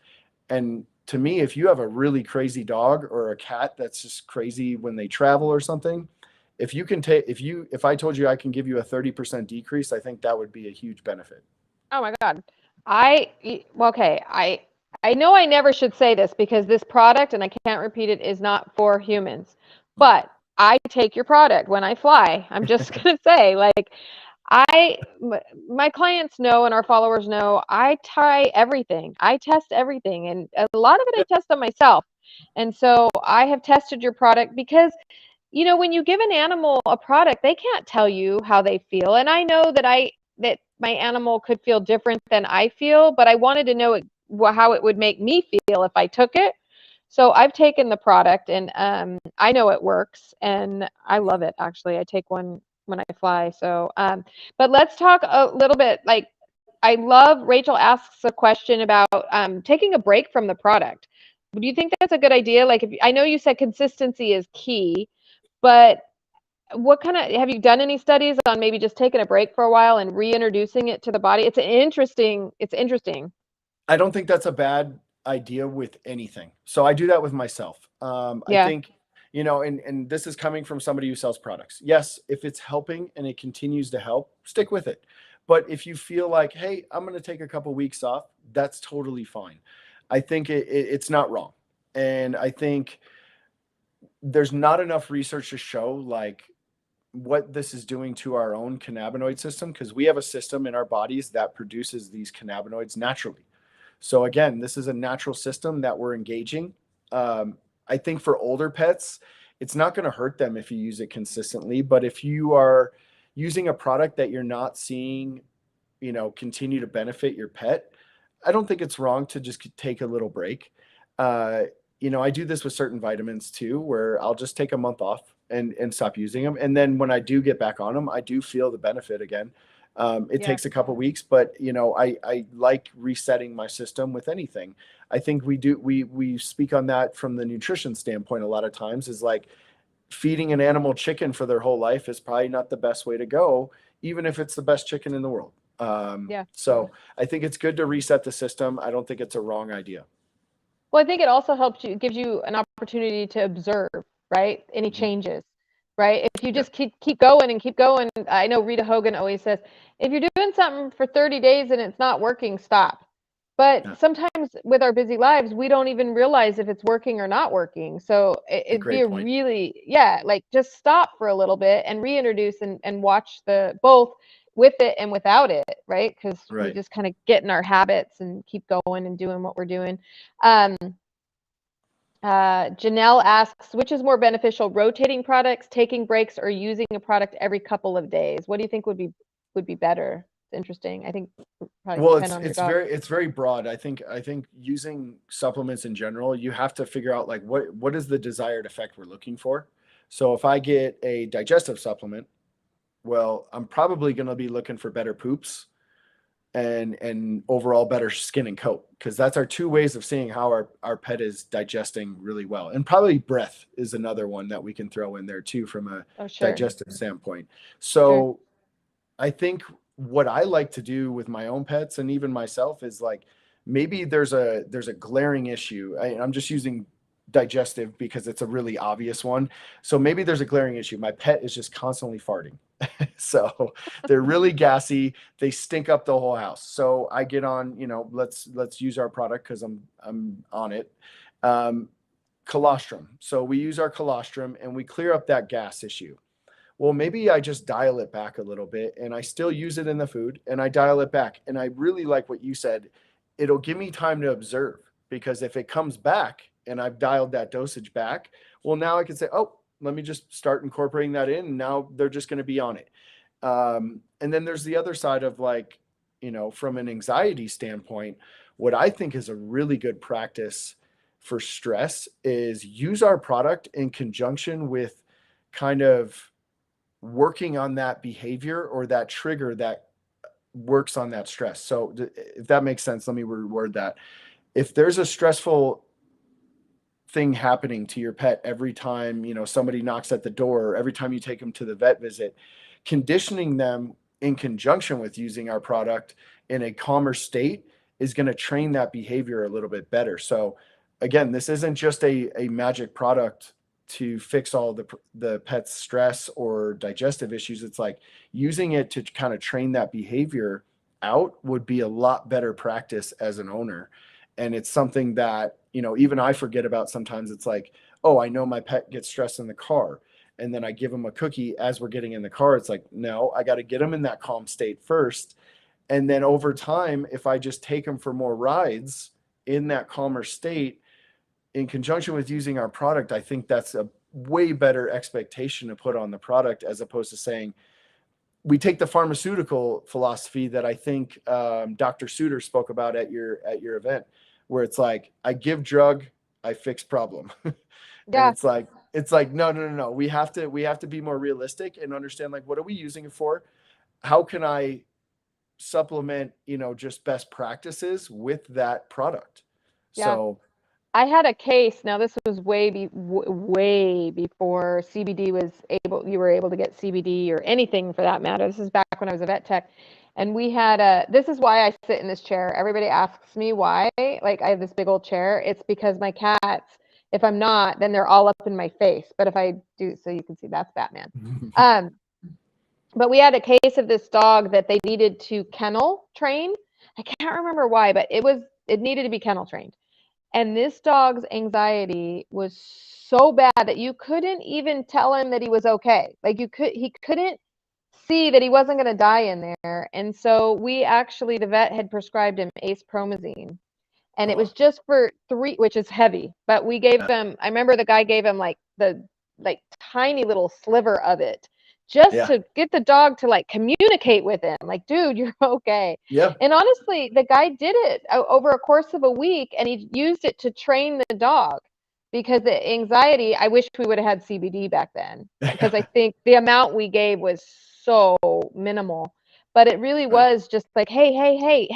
And to me, if you have a really crazy dog or a cat that's just crazy when they travel or something, if you can take, if I told you I can give you a 30% decrease, I think that would be a huge benefit. Oh my God. Okay. I know I never should say this because this product, and I can't repeat it, is not for humans. But I take your product when I fly. I'm just gonna say, like, my clients know and our followers know I try everything. I test everything, and a lot of it I test on myself. And so I have tested your product because when you give an animal a product, they can't tell you how they feel. And I know that my animal could feel different than I feel, but I wanted to know how it would make me feel if I took it. So I've taken the product, and I know it works, and I love it. Actually, I take one when I fly. So, but let's talk a little bit. Like, I love Rachel asks a question about taking a break from the product. Do you think that's a good idea? Like, I know you said consistency is key, but what kind of have you done any studies on maybe just taking a break for a while and reintroducing it to the body? It's interesting. I don't think that's a bad idea with anything. So I do that with myself. I Yeah. think, and this is coming from somebody who sells products. Yes, if it's helping and it continues to help, stick with it. But if you feel like, hey, I'm going to take a couple weeks off, that's totally fine. I think it's not wrong. And I think there's not enough research to show like what this is doing to our own cannabinoid system, because we have a system in our bodies that produces these cannabinoids naturally. So again, this is a natural system that we're engaging. I think for older pets, it's not going to hurt them if you use it consistently. But if you are using a product that you're not seeing, continue to benefit your pet, I don't think it's wrong to just take a little break. Uh, I do this with certain vitamins too, where I'll just take a month off and stop using them. And then when I do get back on them, I do feel the benefit again. It Yeah. takes a couple weeks, but I like resetting my system with anything. I think we speak on that from the nutrition standpoint a lot of times, is like feeding an animal chicken for their whole life is probably not the best way to go, even if it's the best chicken in the world. Yeah. So I think it's good to reset the system. I don't think it's a wrong idea. Well, I think it also gives you an opportunity to observe, right? Any Mhm. changes, right? If you Yeah. just keep going and keep going, I know Rita Hogan always says, if you're doing something for 30 days and it's not working, stop. Yeah. But sometimes with our busy lives, we don't even realize if it's working or not working. So It's a it'd be great a point. really, yeah, like just stop for a little bit and reintroduce and watch the both with it and without it, right? Because we Right. just kind of get in our habits and keep going and doing what we're doing. Um, Janelle asks, which is more beneficial, rotating products, taking breaks, or using a product every couple of days? What do you think would be better? It's interesting. I think probably Well, depend it's on your it's dog. very it's very broad. I think using supplements in general, you have to figure out like what is the desired effect we're looking for. So if I get a digestive supplement, well, I'm probably going to be looking for better poops and overall better skin and coat, because that's our two ways of seeing how our pet is digesting really well. And probably breath is another one that we can throw in there too from a Oh, sure, digestive standpoint. sure. So I think what I like to do with my own pets and even myself is like, maybe there's a glaring issue. I'm just using digestive because it's a really obvious one. So maybe there's a glaring issue. My pet is just constantly farting. So they're really gassy. They stink up the whole house. So I get on, let's use our product because I'm on it. Um, colostrum. So we use our colostrum and we clear up that gas issue. Well, maybe I just dial it back a little bit and I still use it in the food and I dial it back. And I really like what you said. It'll give me time to observe, because if it comes back and I've dialed that dosage back, well, now I can say, oh, let me just start incorporating that in. And now they're just going to be on it. And then there's the other side of, like, from an anxiety standpoint, what I think is a really good practice for stress is use our product in conjunction with kind of working on that behavior or that trigger that works on that stress. So if that makes sense, let me reword that. If there's a stressful thing happening to your pet every time, somebody knocks at the door, or every time you take them to the vet visit, conditioning them in conjunction with using our product in a calmer state is going to train that behavior a little bit better. So again, this isn't just a magic product to fix all the pet's stress or digestive issues. It's like using it to kind of train that behavior out would be a lot better practice as an owner. And it's something that, even I forget about sometimes. It's like, oh, I know my pet gets stressed in the car, and then I give them a cookie as we're getting in the car. It's like, no, I got to get them in that calm state first. And then over time, if I just take them for more rides in that calmer state, in conjunction with using our product, I think that's a way better expectation to put on the product, as opposed to saying, we take the pharmaceutical philosophy that I think Dr. Suter spoke about at your event, where it's like, I give drug, I fix problem. Yeah. And it's like, no. We have to be more realistic and understand, like, what are we using it for? How can I supplement, just best practices with that product? Yeah. So I had a case. Now, this was way before CBD you were able to get CBD or anything for that matter. This is back when I was a vet tech. And we had this is why I sit in this chair. Everybody asks me why. Like, I have this big old chair. It's because my cats, if I'm not, then they're all up in my face. But if I do, so you can see, that's Batman. But we had a case of this dog that they needed to kennel train. I can't remember why, but it needed to be kennel trained. And this dog's anxiety was so bad that you couldn't even tell him that he was okay. Like, he couldn't see that he wasn't going to die in there. And so the vet had prescribed him acepromazine. And it was just for 3, which is heavy, but we gave him, I remember the guy gave him like the tiny little sliver of it, just to get the dog to like communicate with him, like, dude, you're okay. Yeah. And honestly, the guy did it over a course of a week, and he used it to train the dog, because the anxiety, I wish we would have had CBD back then, because I think the amount we gave was so minimal, but it really was just like, hey,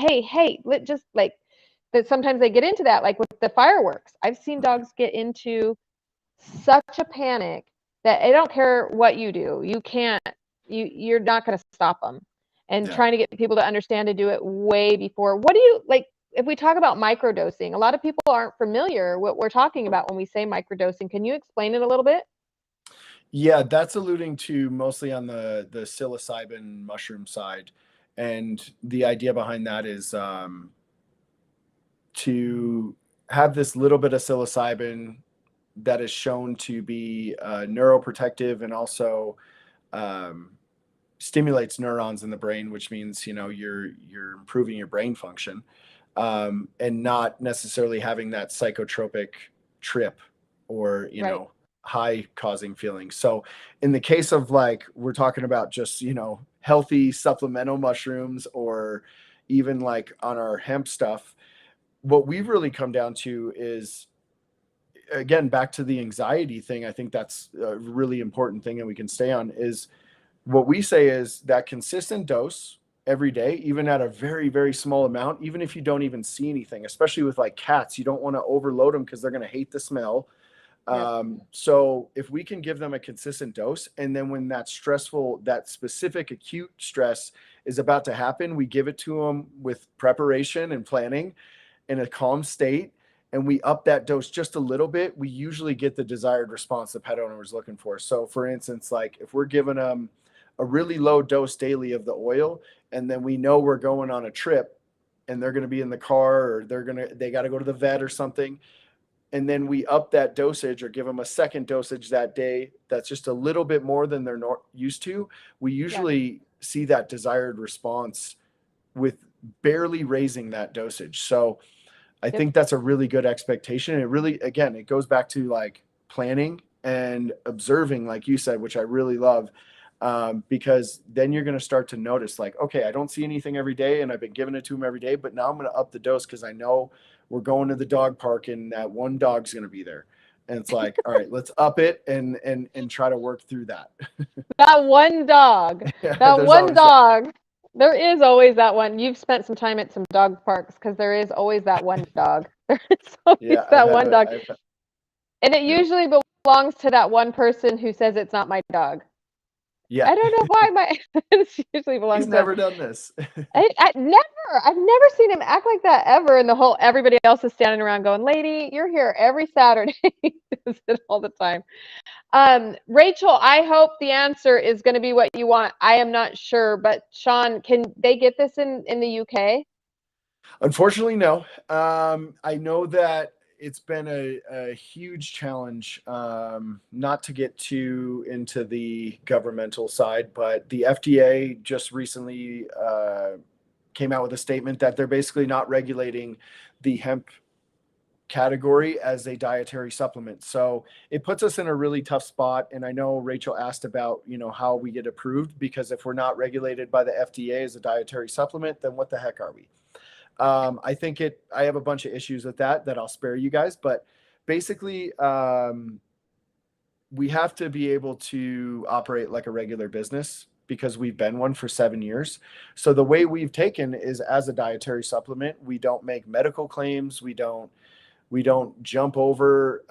just like that. Sometimes they get into that, like with the fireworks. I've seen dogs get into such a panic that I don't care what you do, you're not going to stop them. And trying to get people to understand to do it way before. What do you like? If we talk about microdosing, a lot of people aren't familiar what we're talking about when we say microdosing. Can you explain it a little bit? Yeah, that's alluding to mostly on the psilocybin mushroom side. And the idea behind that is to have this little bit of psilocybin that is shown to be neuroprotective, and also stimulates neurons in the brain, which means, you're improving your brain function, and not necessarily having that psychotropic trip or, high causing feelings. So in the case of, like, we're talking about just, healthy supplemental mushrooms, or even like on our hemp stuff, what we've really come down to is, again, back to the anxiety thing. I think that's a really important thing that we can stay on, is what we say is that consistent dose every day, even at a very, very small amount, even if you don't even see anything, especially with like cats, you don't want to overload them because they're going to hate the smell. So if we can give them a consistent dose, and then when that specific acute stress is about to happen, we give it to them with preparation and planning in a calm state, and we up that dose just a little bit, we usually get the desired response the pet owner was looking for. So for instance, like if we're giving them a really low dose daily of the oil, and then we know we're going on a trip and they're going to be in the car, or they got to go to the vet or something, and then we up that dosage or give them a second dosage that day that's just a little bit more than they're used to, we usually see that desired response with barely raising that dosage. So I think that's a really good expectation. It really, again, it goes back to like planning and observing, like you said, which I really love. Because then you're going to start to notice like, okay, I don't see anything every day and I've been giving it to him every day, but now I'm going to up the dose because I know we're going to the dog park and that one dog's going to be there. And it's like, all right, let's up it and try to work through that. That one dog. Yeah, That there's one always dog. There is always that one. You've spent some time at some dog parks because there is always that one dog. There is always that one dog. And it yeah. usually belongs to that one person who says it's not my dog. Yeah. I don't know why it usually belongs He's to never done this. I've never seen him act like that ever. And everybody else is standing around going, lady, you're here every Saturday. Does it all the time. Rachel, I hope the answer is going to be what you want. I am not sure, but Sean, can they get this in the UK? Unfortunately, no. I know that it's been a huge challenge, not to get too into the governmental side, but the FDA just recently came out with a statement that they're basically not regulating the hemp category as a dietary supplement. So it puts us in a really tough spot. And I know Rachel asked about, how we get approved, because if we're not regulated by the FDA as a dietary supplement, then what the heck are we? I have a bunch of issues with that I'll spare you guys, but basically, we have to be able to operate like a regular business because we've been one for 7 years. So the way we've taken is as a dietary supplement. We don't make medical claims. We don't jump over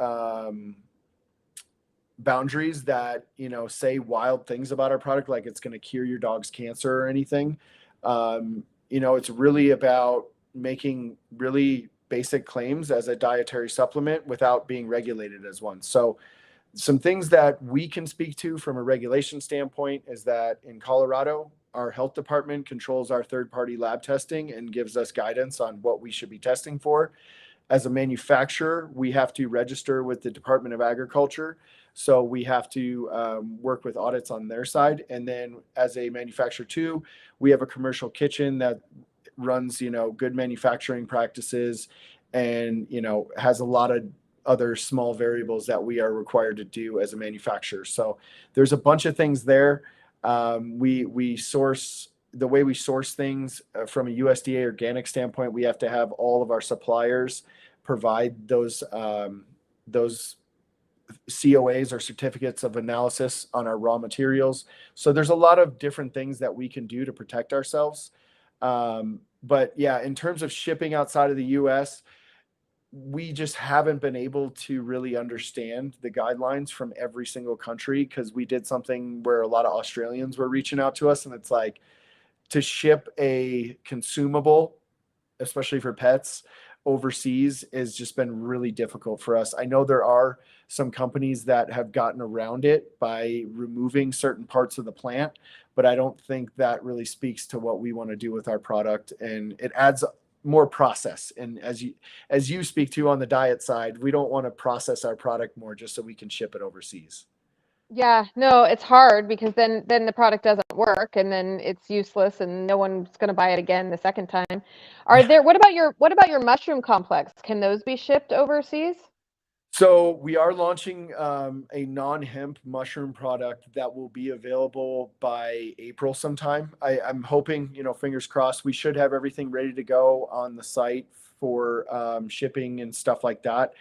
boundaries that, say wild things about our product, like it's going to cure your dog's cancer or anything. It's really about making really basic claims as a dietary supplement without being regulated as one. So some things that we can speak to from a regulation standpoint is that in Colorado, our health department controls our third-party lab testing and gives us guidance on what we should be testing for. As a manufacturer, we have to register with the Department of Agriculture. So we have to work with audits on their side. And then as a manufacturer too, we have a commercial kitchen that runs, good manufacturing practices and, has a lot of other small variables that we are required to do as a manufacturer. So there's a bunch of things there. We source, the way we source things from a USDA organic standpoint, we have to have all of our suppliers provide those COAs or certificates of analysis on our raw materials. So there's a lot of different things that we can do to protect ourselves. But yeah, in terms of shipping outside of the US, we just haven't been able to really understand the guidelines from every single country, because we did something where a lot of Australians were reaching out to us, and it's like, to ship a consumable, especially for pets, overseas has just been really difficult for us. I know there are some companies that have gotten around it by removing certain parts of the plant, but I don't think that really speaks to what we want to do with our product, and it adds more process. And as you speak to on the diet side, we don't want to process our product more just so we can ship it overseas. Yeah, no, it's hard because then the product doesn't work and then it's useless and no one's going to buy it again the second time. What about your mushroom complex? Can those be shipped overseas? So we are launching a non-hemp mushroom product that will be available by April sometime. I'm hoping, fingers crossed, we should have everything ready to go on the site for shipping and stuff like that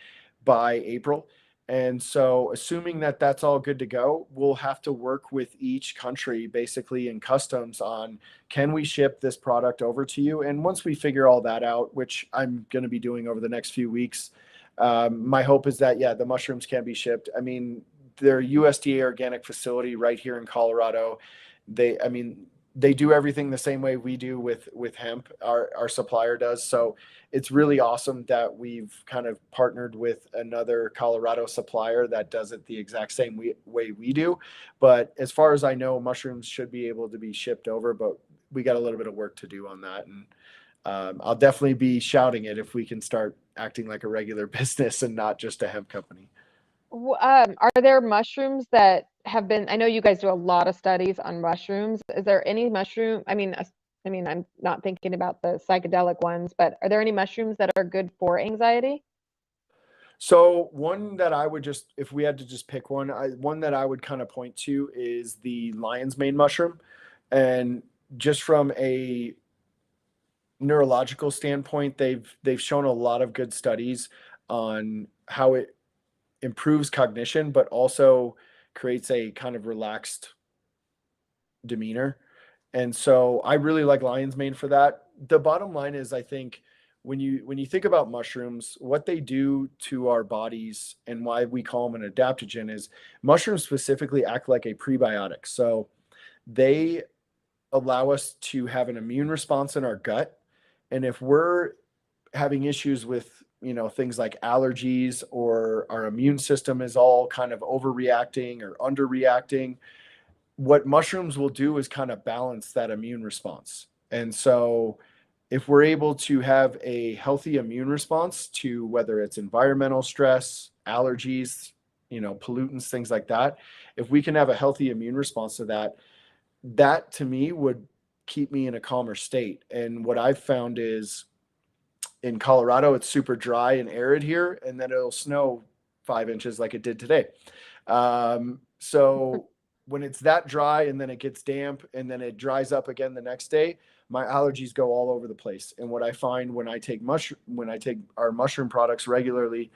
by April. And so assuming that that's all good to go, we'll have to work with each country basically in customs on, can we ship this product over to you? And once we figure all that out, which I'm going to be doing over the next few weeks, my hope is that, the mushrooms can be shipped. I mean, their USDA organic facility right here in Colorado, they do everything the same way we do with hemp. Our supplier does. So it's really awesome that we've kind of partnered with another Colorado supplier that does it the exact same way we do. But as far as I know, mushrooms should be able to be shipped over, but we got a little bit of work to do on that. And I'll definitely be shouting it if we can start acting like a regular business and not just a hemp company. Are there mushrooms that have been, I know you guys do a lot of studies on mushrooms. Is there any mushroom, I mean, I'm not thinking about the psychedelic ones, but are there any mushrooms that are good for anxiety? So one that I would just, if we had to just pick one, one that I would kind of point to is the lion's mane mushroom. And just from a neurological standpoint, they've shown a lot of good studies on how it improves cognition, but also creates a kind of relaxed demeanor. And so I really like lion's mane for that. The bottom line is, I think when you think about mushrooms, what they do to our bodies and why we call them an adaptogen is mushrooms specifically act like a prebiotic. So they allow us to have an immune response in our gut. And if we're having issues with, things like allergies, or our immune system is all kind of overreacting or underreacting, what mushrooms will do is kind of balance that immune response. And so if we're able to have a healthy immune response to whether it's environmental stress, allergies, pollutants, things like that, if we can have a healthy immune response to that, that to me would keep me in a calmer state. And what I've found is in Colorado, it's super dry and arid here, and then it'll snow 5 inches like it did today. So when it's that dry and then it gets damp and then it dries up again the next day, my allergies go all over the place. And what I find when I take our mushroom products regularly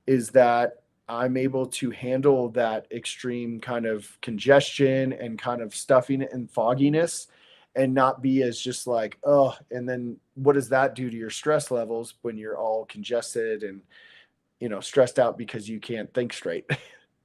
is that I'm able to handle that extreme kind of congestion and kind of stuffing and fogginess, and not be as just like, oh, and then what does that do to your stress levels when you're all congested and, stressed out because you can't think straight?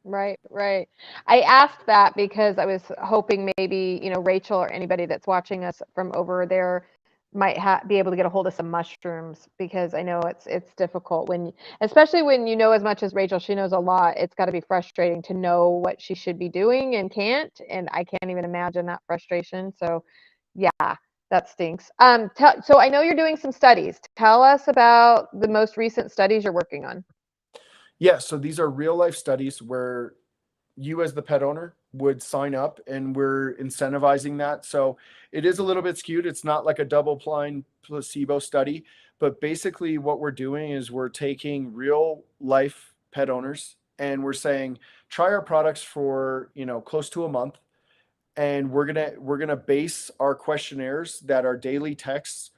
Right, right. I asked that because I was hoping maybe, Rachel or anybody that's watching us from over there might be able to get a hold of some mushrooms, because I know it's difficult when, especially when you know as much as Rachel, she knows a lot. It's got to be frustrating to know what she should be doing and can't, and I can't even imagine that frustration. So, yeah, that stinks. So I know you're doing some studies. Tell us about the most recent studies you're working on. Yeah, so these are real life studies where you as the pet owner would sign up, and we're incentivizing that. So it is a little bit skewed. It's not like a double blind placebo study, but basically what we're doing is we're taking real life pet owners and we're saying, try our products for, close to a month. And we're going to base our questionnaires that are daily texts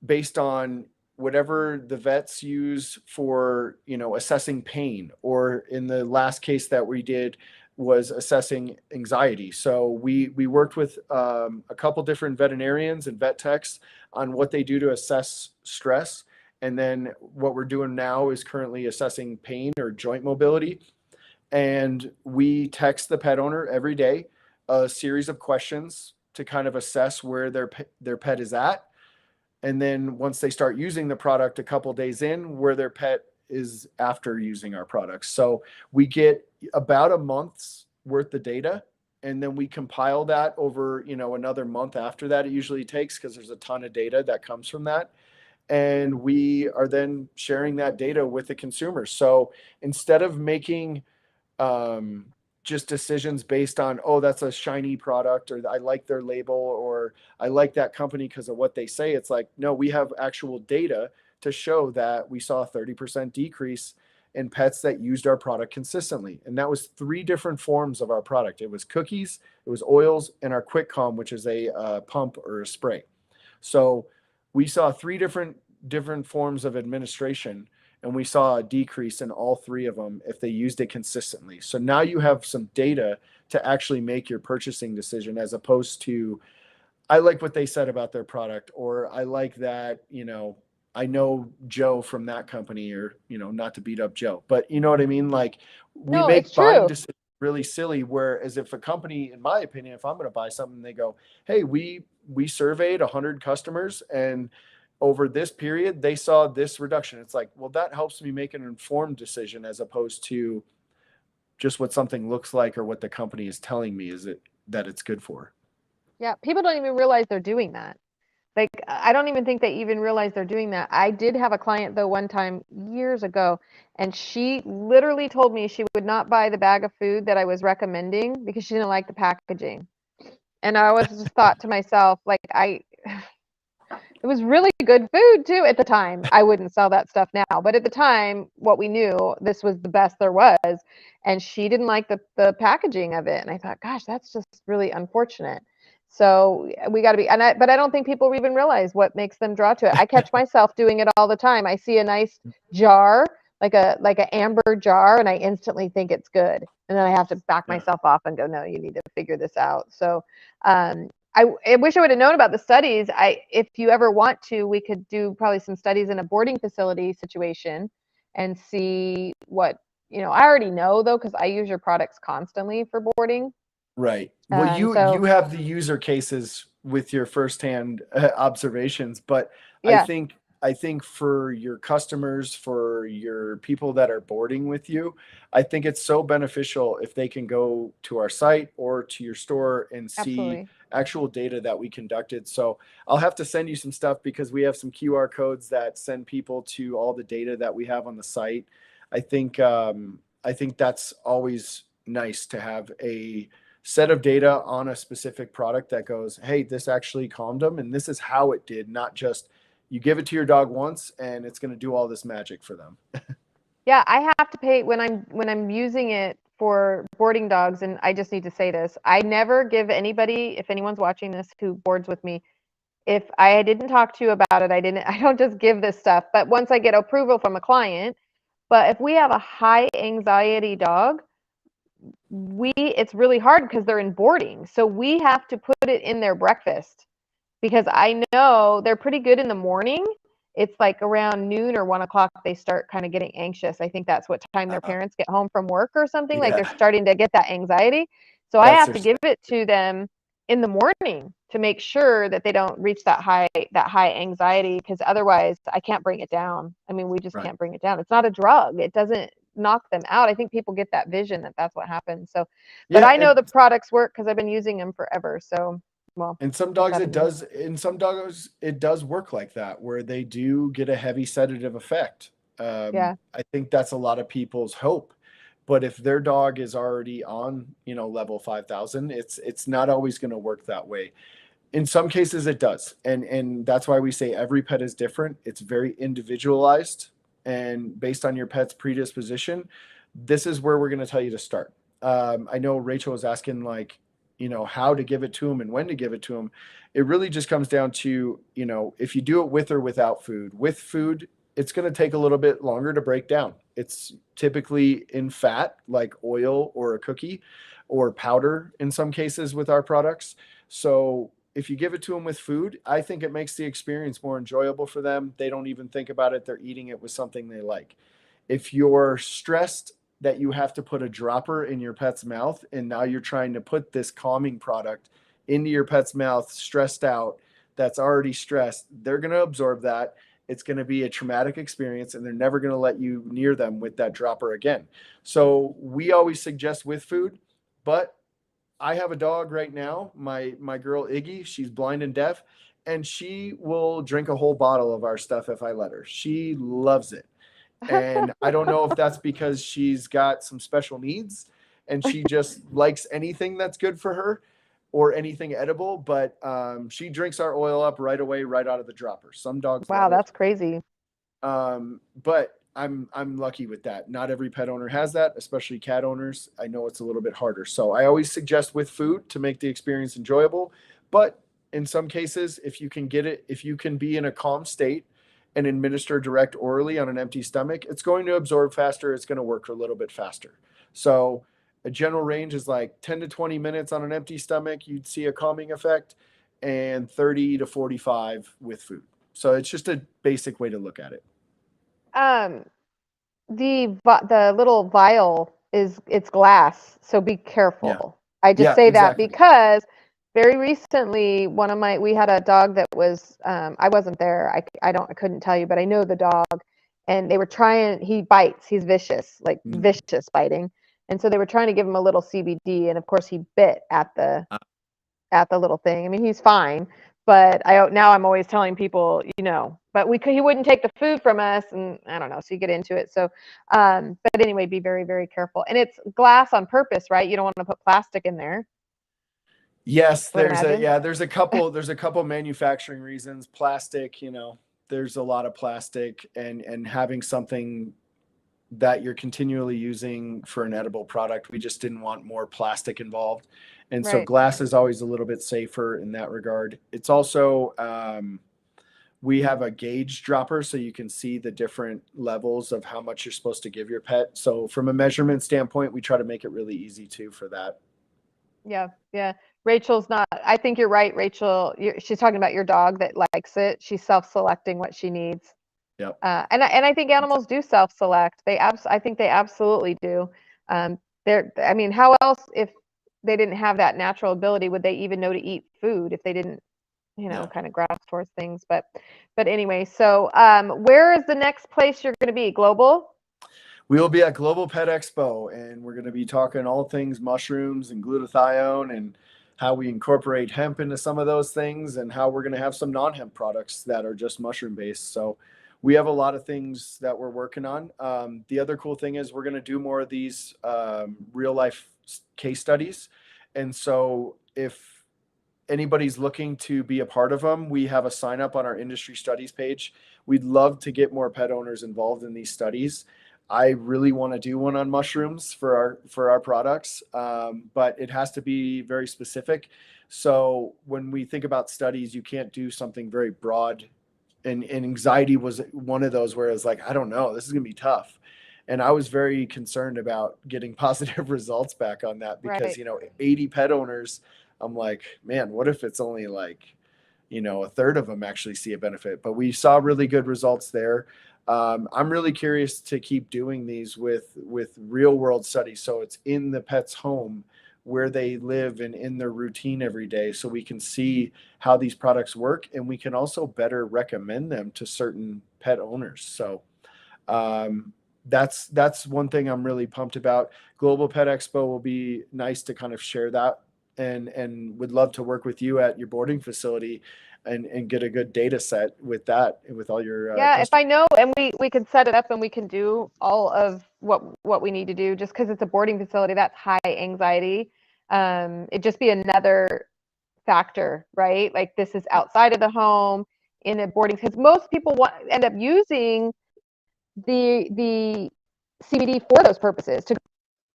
based on whatever the vets use for, assessing pain, or in the last case that we did was assessing anxiety. So we worked with a couple different veterinarians and vet techs on what they do to assess stress. And then what we're doing now is currently assessing pain or joint mobility. And we text the pet owner every day a series of questions to kind of assess where their pet is at. And then once they start using the product a couple days in, where their pet is after using our products. So we get about a month's worth of data, and then we compile that over, another month after that it usually takes, because there's a ton of data that comes from that. And we are then sharing that data with the consumer. So instead of making um, just decisions based on, oh, that's a shiny product, or I like their label, or I like that company because of what they say. It's like, no, we have actual data to show that we saw a 30% decrease in pets that used our product consistently. And that was 3 different forms of our product. It was cookies, it was oils, and our Quick Calm, which is a pump or a spray. So we saw 3 different forms of administration, and we saw a decrease in all 3 of them if they used it consistently. So now you have some data to actually make your purchasing decision, as opposed to, I like what they said about their product, or I like that, I know Joe from that company, or, not to beat up Joe, but you know what I mean? Like, we No, it's make buying true. decisions really silly, whereas if a company, in my opinion, if I'm going to buy something, they go, hey, we surveyed 100 customers, and over this period they saw this reduction. It's like, well, that helps me make an informed decision, as opposed to just what something looks like or what the company is telling me is it that it's good for. Yeah, people don't even realize they're doing that. Like, I don't even think they even realize they're doing that. I did have a client though one time years ago, and she literally told me she would not buy the bag of food that I was recommending because she didn't like the packaging. And I was just thought to myself, like, it was really good food too at the time. I wouldn't sell that stuff now, but at the time, what we knew, this was the best there was. And she didn't like the packaging of it. And I thought, gosh, that's just really unfortunate. So we got to be, but I don't think people even realize what makes them draw to it. I catch myself doing it all the time. I see a nice jar, like a amber jar, and I instantly think it's good. And then I have to back Yeah. myself off and go, no, you need to figure this out. So, I wish I would have known about the studies. If you ever want to, we could do probably some studies in a boarding facility situation and see what, I already know though, because I use your products constantly for boarding. Right. Well, you So have the user cases with your firsthand observations, but yeah, I think for your customers, for your people that are boarding with you, I think it's so beneficial if they can go to our site or to your store and see absolutely. actual data that we conducted. So I'll have to send you some stuff because we have some QR codes that send people to all the data that we have on the site. I think that's always nice to have a set of data on a specific product that goes, hey, this actually calmed them and this is how it did, not just you give it to your dog once and it's going to do all this magic for them. Yeah, I have to pay when I'm using it for boarding dogs, and I just need to say this. I never give anybody, if anyone's watching this who boards with me, if I didn't talk to you about it, I don't just give this stuff. But once I get approval from a client, but if we have a high anxiety dog, it's really hard because they're in boarding. So we have to put it in their breakfast because I know they're pretty good in the morning. It's like around noon or 1 o'clock they start kind of getting anxious. I think that's what time their Uh, parents get home from work or something. Like they're yeah, starting to get that anxiety. So I that's have their to give step. it to them in the morning to make sure that they don't reach that high anxiety, because otherwise I can't bring it down. I mean, we just Right. can't bring it down. It's not a drug. It doesn't knock them out. I think people get that vision that that's what happens. So, but Yeah. I know the products work because I've been using them forever. So, well, And some just dogs have it to know. does, in some dogs it does work like that, where they do get a heavy sedative effect. Yeah. I think that's a lot of people's hope. But if their dog is already on, level 5,000, it's not always going to work that way. In some cases it does. And that's why we say every pet is different. It's very individualized and based on your pet's predisposition. This is where we're going to tell you to start. I know Rachel was asking like, how to give it to them and when to give it to them. It really just comes down to, if you do it with or without food. With food, it's going to take a little bit longer to break down. It's typically in fat, like oil or a cookie or powder in some cases with our products. So if you give it to them with food, I think it makes the experience more enjoyable for them. They don't even think about it. They're eating it with something they like. If you're stressed that you have to put a dropper in your pet's mouth and now you're trying to put this calming product into your pet's mouth, stressed out, that's already stressed, they're going to absorb that. It's going to be a traumatic experience and they're never going to let you near them with that dropper again. So we always suggest with food, but I have a dog right now, my girl Iggy, she's blind and deaf, and she will drink a whole bottle of our stuff if I let her. She loves it. And I don't know if that's because she's got some special needs and she just likes anything that's good for her or anything edible, but she drinks our oil up right away, right out of the dropper. Some dogs Wow, love it. that's crazy. But I'm lucky with that. Not every pet owner has that, especially cat owners. I know it's a little bit harder. So I always suggest with food to make the experience enjoyable. But in some cases, if you can get it, if you can be in a calm state and administer direct orally on an empty stomach, it's going to absorb faster. It's going to work a little bit faster. So a general range is like 10 to 20 minutes on an empty stomach. You'd see a calming effect, and 30 to 45 with food. So it's just a basic way to look at it. Um, the little vial it's glass, so be Yeah. careful. I just Yeah, say that exactly. because very recently we had a dog that was I wasn't there. I couldn't tell you, but I know the dog, and they were trying. He bites. He's vicious, like Mm. vicious biting, and so they were trying to give him a little CBD, and of course he bit at the little thing. I mean, he's fine, But now I'm always telling people, but he wouldn't take the food from us, and I don't know. So you get into it. So, but anyway, be very, very careful. And it's glass on purpose, right? You don't want to put plastic in there. Yes, I would imagine. there's a couple manufacturing reasons. Plastic, there's a lot of plastic, and having something that you're continually using for an edible product, we just didn't want more plastic involved. And so Right. glass is always a little bit safer in that regard. It's also, we have a gauge dropper so you can see the different levels of how much you're supposed to give your pet. So from a measurement standpoint, we try to make it really easy too for that. Yeah. Yeah. Rachel's not. I think you're right, Rachel. She's talking about your dog that likes it. She's self-selecting what she needs. Yep. And I think animals do self-select. I think they absolutely do. I mean, how else, if they didn't have that natural ability, would they even know to eat food if they didn't, Yeah. kind of grasp towards things? But anyway, so where is the next place you're going to be? Global? We will be at Global Pet Expo, and we're going to be talking all things mushrooms and glutathione and how we incorporate hemp into some of those things, and how we're going to have some non-hemp products that are just mushroom based. So we have a lot of things that we're working on. The other cool thing is we're going to do more of these real life case studies. And so if anybody's looking to be a part of them, we have a sign up on our industry studies page. We'd love to get more pet owners involved in these studies. I really want to do one on mushrooms for our products, but it has to be very specific. So when we think about studies, you can't do something very broad. And anxiety was one of those where it's like, I don't know, this is gonna be tough. And I was very concerned about getting positive results back on that because Right. 80 pet owners, I'm like, man, what if it's only like a third of them actually see a benefit? But we saw really good results there. I'm really curious to keep doing these with real world studies. So it's in the pet's home where they live and in their routine every day. So we can see how these products work, and we can also better recommend them to certain pet owners. So that's one thing I'm really pumped about. Global Pet Expo will be nice to kind of share that, and would love to work with you at your boarding facility and get a good data set with that and with all your Yeah, if customers. I know, and we can set it up and we can do all of what we need to do, just because it's a boarding facility, that's high anxiety. It'd just be another factor, right? Like, this is outside of the home in a boarding, because most people end up using the CBD for those purposes, to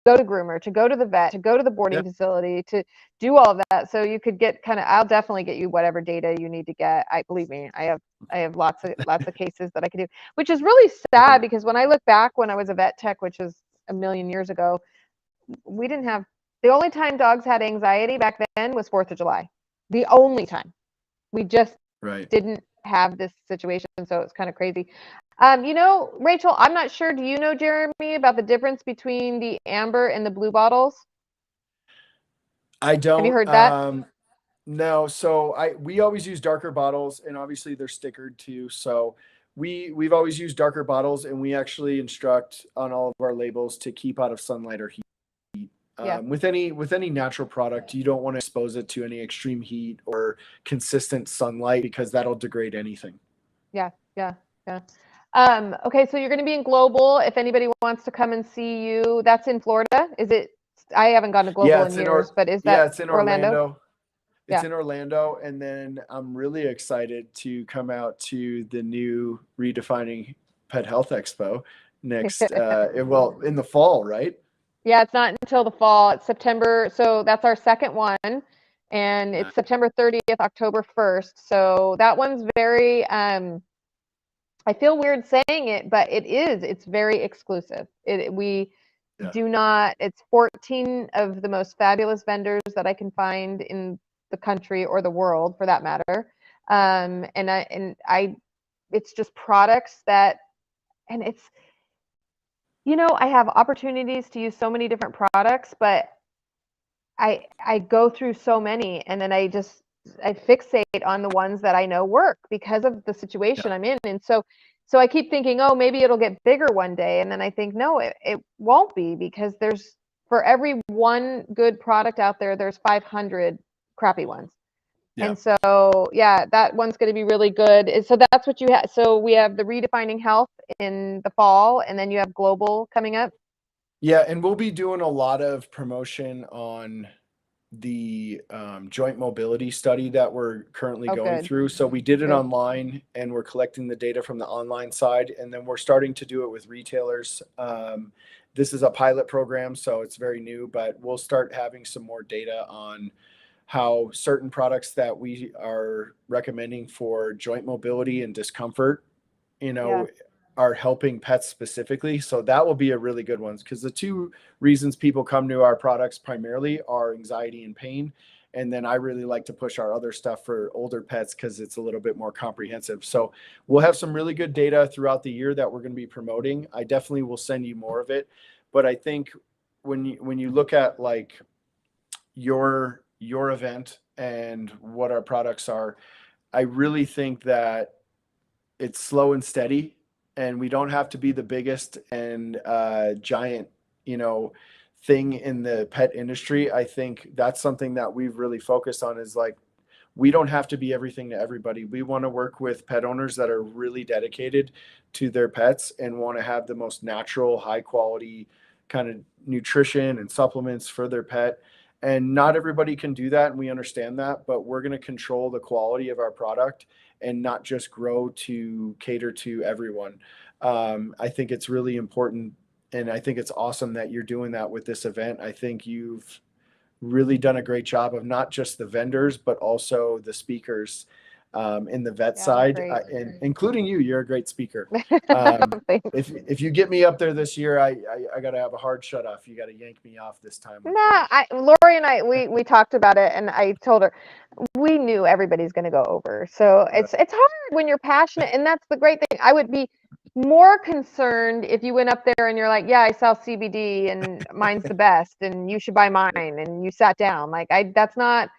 go to groomer, to go to the vet, to go to the boarding Yeah. facility, to do all of that. So you could get I'll definitely get you whatever data you need to get. I believe me, I have lots of cases that I could do, which is really sad, because when I look back when I was a vet tech, which was a million years ago, we didn't have, the only time dogs had anxiety back then was 4th of July. The only time. We just Right. didn't have this situation, so it's kind of crazy. Rachel, I'm not sure. Do you know, Jeremy, about the difference between the amber and the blue bottles? I Have you don't. heard that? No. So we always use darker bottles, and obviously they're stickered too. So we've always used darker bottles, and we actually instruct on all of our labels to keep out of sunlight or heat. Yeah, With any natural product, you don't want to expose it to any extreme heat or consistent sunlight, because that'll degrade anything. yeah, yeah, yeah. Okay, so you're going to be in Global. If anybody wants to come and see you, that's in Florida. Is it? I haven't gone to Yeah, Global in years, but is yeah, that it's in Orlando? Orlando. It's Yeah. in Orlando, and then I'm really excited to come out to the new Redefining Pet Health Expo next. Well, in the fall, right? Yeah, it's not until the fall. It's September, so that's our second one, and it's September 30th, October 1st. So that one's very, I feel weird saying it, but it's very exclusive. We Yeah. do not, it's 14 of the most fabulous vendors that I can find in the country, or the world for that matter. And it's just products that, and it's, I have opportunities to use so many different products, but I go through so many, and then I fixate on the ones that I know work because of the situation Yeah. I'm in. And so I keep thinking, oh, maybe it'll get bigger one day. And then I think, no, it won't be, because for every one good product out there, there's 500 crappy ones. Yeah. And so, yeah, that one's going to be really good. So that's what you have. So we have the Redefining Health in the fall, and then you have Global coming up. Yeah, and we'll be doing a lot of promotion on the joint mobility study that we're currently Oh, going good, through. So we did it good. online, and we're collecting the data from the online side, and then we're starting to do it with retailers. This is a pilot program, so it's very new, but we'll start having some more data on how certain products that we are recommending for joint mobility and discomfort, you Yeah, know, are helping pets specifically. So that will be a really good one, because the two reasons people come to our products primarily are anxiety and pain. And then I really like to push our other stuff for older pets because it's a little bit more comprehensive. So we'll have some really good data throughout the year that we're going to be promoting. I definitely will send you more of it. But I think when you look at like your event and what our products are, I really think that it's slow and steady, and we don't have to be the biggest and giant, you know, thing in the pet industry. I think that's something that we've really focused on, is like, we don't have to be everything to everybody. We want to work with pet owners that are really dedicated to their pets and want to have the most natural, high quality kind of nutrition and supplements for their pet. And not everybody can do that, and we understand that, but we're going to control the quality of our product and not just grow to cater to everyone. I think it's really important, and I think it's awesome that you're doing that with this event. I think you've really done a great job of not just the vendors, but also the speakers in the vet yeah, side, great. and including you. You're a great speaker. Um, Thanks. if you get me up there this year, I got to have a hard shut off. You got to yank me off this time up Nah, there. Lori and I, we talked about it, and I told her we knew everybody's going to go over. So Right. it's hard when you're passionate, and that's the great thing. I would be more concerned if you went up there and you're like, yeah, I sell CBD and mine's the best, and you should buy mine, and you sat down. Like that's not.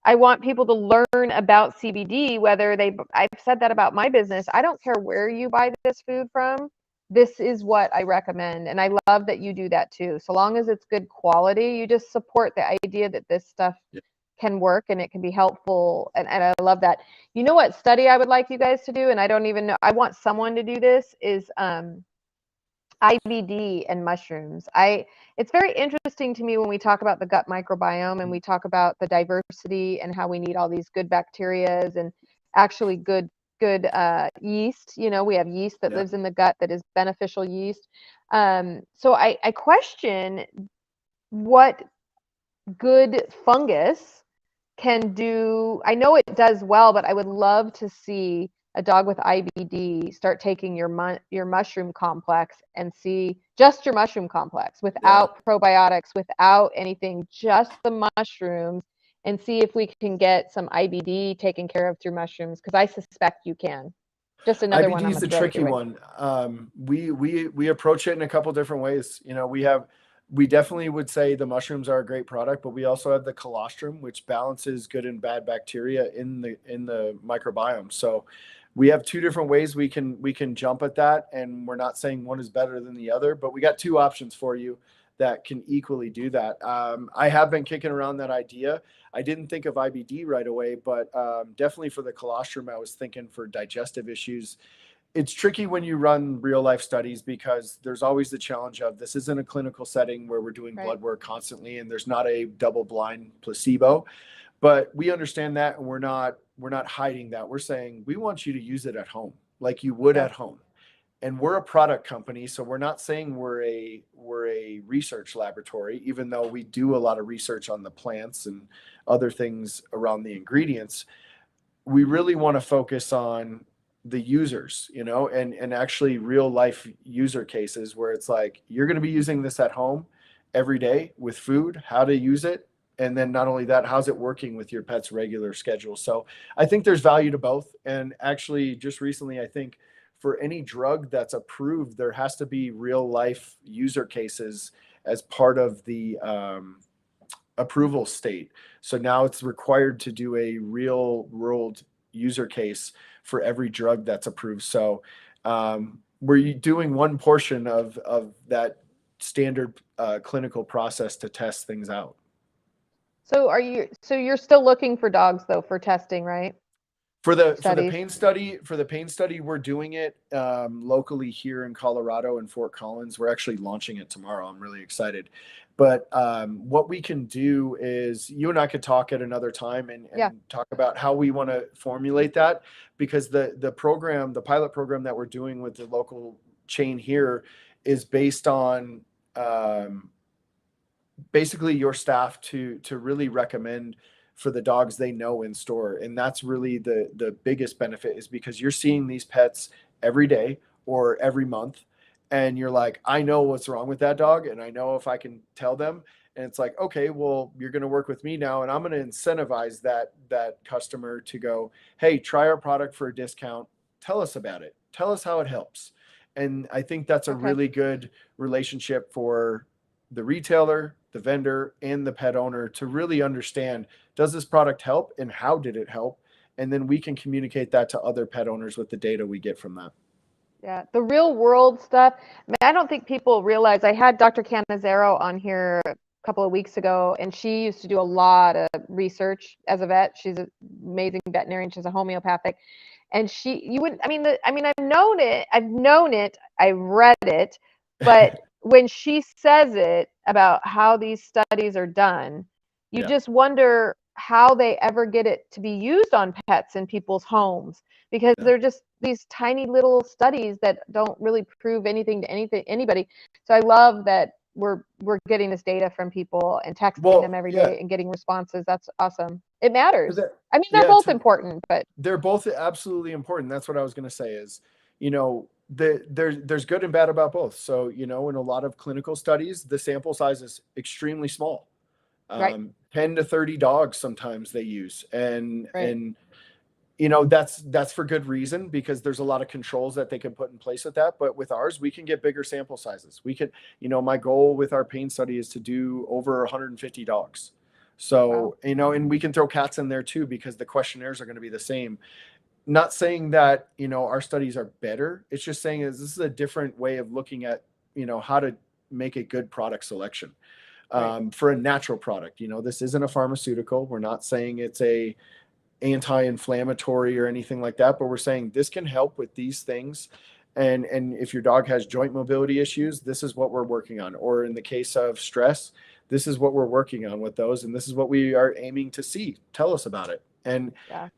I want people to learn about CBD, whether I've said that about my business. I don't care where you buy this food from. This is what I recommend. And I love that you do that too. So long as it's good quality, you just support the idea that this stuff Yeah. can work and it can be helpful. And I love that. You know what study I would like you guys to do? And I don't even know, I want someone to do this is IBD and mushrooms. It's very interesting to me when we talk about the gut microbiome and we talk about the diversity and how we need all these good bacterias and actually good yeast. You know, we have yeast that Yeah. lives in the gut that is beneficial yeast. So I question what good fungus can do. I know it does well, but I would love to see a dog with IBD start taking your mushroom complex and see just your mushroom complex Yeah. without probiotics, without anything, just the mushrooms, and see if we can get some IBD taken care of through mushrooms, because I suspect you can. Just another one IBD I'm is gonna the throw tricky your way. one. We approach it in a couple different ways. You know, we definitely would say the mushrooms are a great product, but we also have the colostrum, which balances good and bad bacteria in the microbiome. So we have two different ways we can jump at that, and we're not saying one is better than the other, but we got two options for you that can equally do that. I have been kicking around that idea. I didn't think of IBD right away, but definitely for the colostrum, I was thinking for digestive issues. It's tricky when you run real life studies, because there's always the challenge of, this isn't a clinical setting where we're doing Right. blood work constantly, and there's not a double blind placebo. But we understand that, and we're not hiding that. We're saying we want you to use it at home like you would Yes. at home. And we're a product company, so we're not saying we're a research laboratory, even though we do a lot of research on the plants and other things around the ingredients. We really want to focus on the users, and actually real life user cases where it's like, you're going to be using this at home every day with food, how to use it. And then not only that, how's it working with your pet's regular schedule? So I think there's value to both. And actually, just recently, I think for any drug that's approved, there has to be real life user cases as part of the approval state. So now it's required to do a real world user case for every drug that's approved. So we're doing one portion of that standard clinical process to test things out. So you're still looking for dogs though for testing, right? For the Studies. pain study, we're doing it locally here in Colorado in Fort Collins. We're actually launching it tomorrow. I'm really excited. But what we can do is you and I could talk at another time and talk about how we want to formulate that, because the program, the pilot program that we're doing with the local chain here is based on basically your staff to really recommend for the dogs they know in store. And that's really the biggest benefit, is because you're seeing these pets every day or every month, and you're like, I know what's wrong with that dog, and I know if I can tell them. And it's like, okay, well, you're going to work with me now, and I'm going to incentivize that customer to go, hey, try our product for a discount, tell us about it, tell us how it helps. And I think that's a really good relationship for the retailer, the vendor, and the pet owner to really understand, does this product help and how did it help? And then we can communicate that to other pet owners with the data we get from that. Yeah, the real world stuff. I don't think people realize. I had Dr. Canizero on here a couple of weeks ago, and she used to do a lot of research as a vet. She's an amazing veterinarian. She's a homeopathic, and you wouldn't. I've known it. I read it, but when she says it about how these studies are done, you just wonder how they ever get it to be used on pets in people's homes, because they're just these tiny little studies that don't really prove anything to anybody. So I love that we're getting this data from people and texting them every day and getting responses. That's awesome. It matters. They're both important, but they're both absolutely important. That's what I was going to say is, there's good and bad about both. So, in a lot of clinical studies, the sample size is extremely small. 10 to 30 dogs sometimes they use. And that's for good reason, because there's a lot of controls that they can put in place with that. But with ours, we can get bigger sample sizes. We could, my goal with our pain study is to do over 150 dogs. So, and we can throw cats in there too, because the questionnaires are going to be the same. Not saying that, our studies are better. It's just saying this is a different way of looking at, how to make a good product selection for a natural product. This isn't a pharmaceutical. We're not saying it's a anti-inflammatory or anything like that, but we're saying this can help with these things. And if your dog has joint mobility issues, this is what we're working on. Or in the case of stress, this is what we're working on with those. And this is what we are aiming to see. Tell us about it. And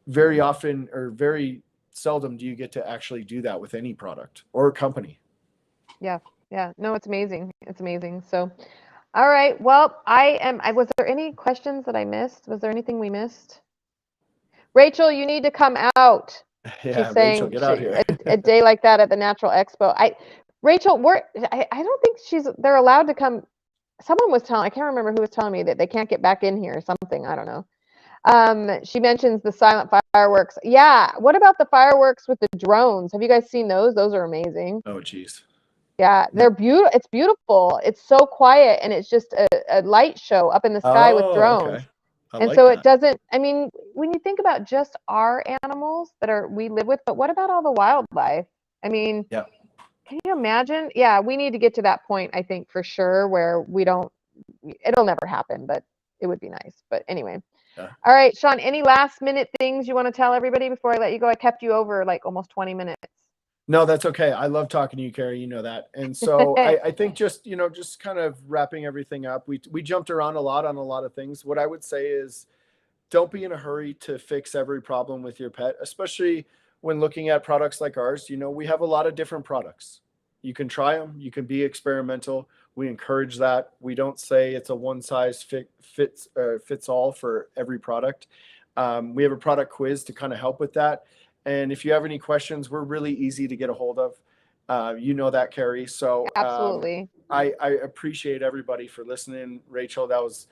very often, or very seldom, do you get to actually do that with any product or company. Yeah. No, it's amazing. It's amazing. So, all right. Well, was there any questions that I missed? Was there anything we missed? Rachel, you need to come out. Yeah, she's saying, Rachel, get out here. a day like that at the Natural Expo. Rachel, I don't think they're allowed to come. Someone was telling, I can't remember who was telling me that they can't get back in here or something. I don't know. She mentions the silent fireworks. Yeah. What about the fireworks with the drones? Have you guys seen those? Those are amazing. Oh, geez. Yeah, they're beautiful. It's beautiful. It's so quiet, and it's just a light show up in the sky with drones. Okay. It doesn't, when you think about just our animals we live with, but what about all the wildlife? Can you imagine? Yeah, we need to get to that point, I think, for sure, where it'll never happen, but it would be nice. But anyway. Yeah. All right, Sean, any last minute things you want to tell everybody before I let you go? I kept you over like almost 20 minutes. No, that's okay. I love talking to you, Carrie. You know that. And so I think just kind of wrapping everything up, we jumped around a lot on a lot of things. What I would say is, don't be in a hurry to fix every problem with your pet, especially when looking at products like ours. We have a lot of different products. You can try them. You can be experimental. We encourage that. We don't say it's a one size fits all for every product. We have a product quiz to kind of help with that. And if you have any questions, we're really easy to get a hold of. That, Carrie. So absolutely. I appreciate everybody for listening. Rachel, that was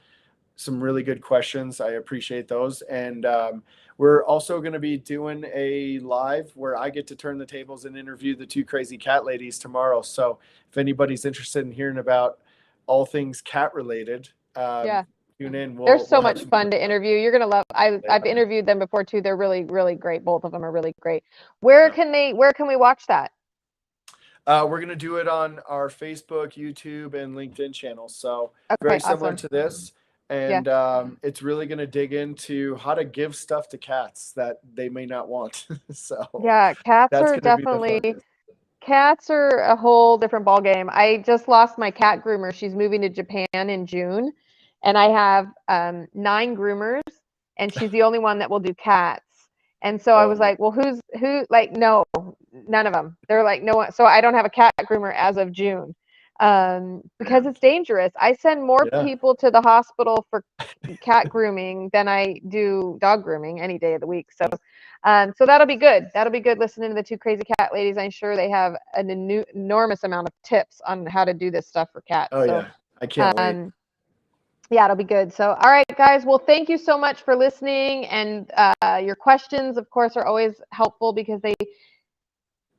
some really good questions. I appreciate those. And we're also going to be doing a live where I get to turn the tables and interview the two crazy cat ladies tomorrow. So if anybody's interested in hearing about all things cat related, tune in. They're so much fun to interview. You're going to love. I've interviewed them before too. They're really, really great. Both of them are really great. Where can we watch that? We're going to do it on our Facebook, YouTube, and LinkedIn channels. So very similar to this. and it's really going to dig into how to give stuff to cats that they may not want. So Yeah, cats that's are going to be the definitely focus. cats are a whole different ball game. I just lost my cat groomer. She's moving to Japan in June, and I have 9 groomers, and she's the only one that will do cats. And so I was Oh, like, well, who? Like, no, none of them. They're like, no one. So I don't have a cat groomer as of June, because man. it's dangerous. I send more Yeah. people to the hospital for cat grooming than I do dog grooming any day of the week. So so that'll be good. That'll be good listening to the 2 crazy cat ladies. I'm sure they have an enormous amount of tips on how to do this stuff for cats. Oh, So, yeah. I can't wait. um, yeah, it'll be good. So, all right, guys. Well, thank you so much for listening. And your questions, of course, are always helpful because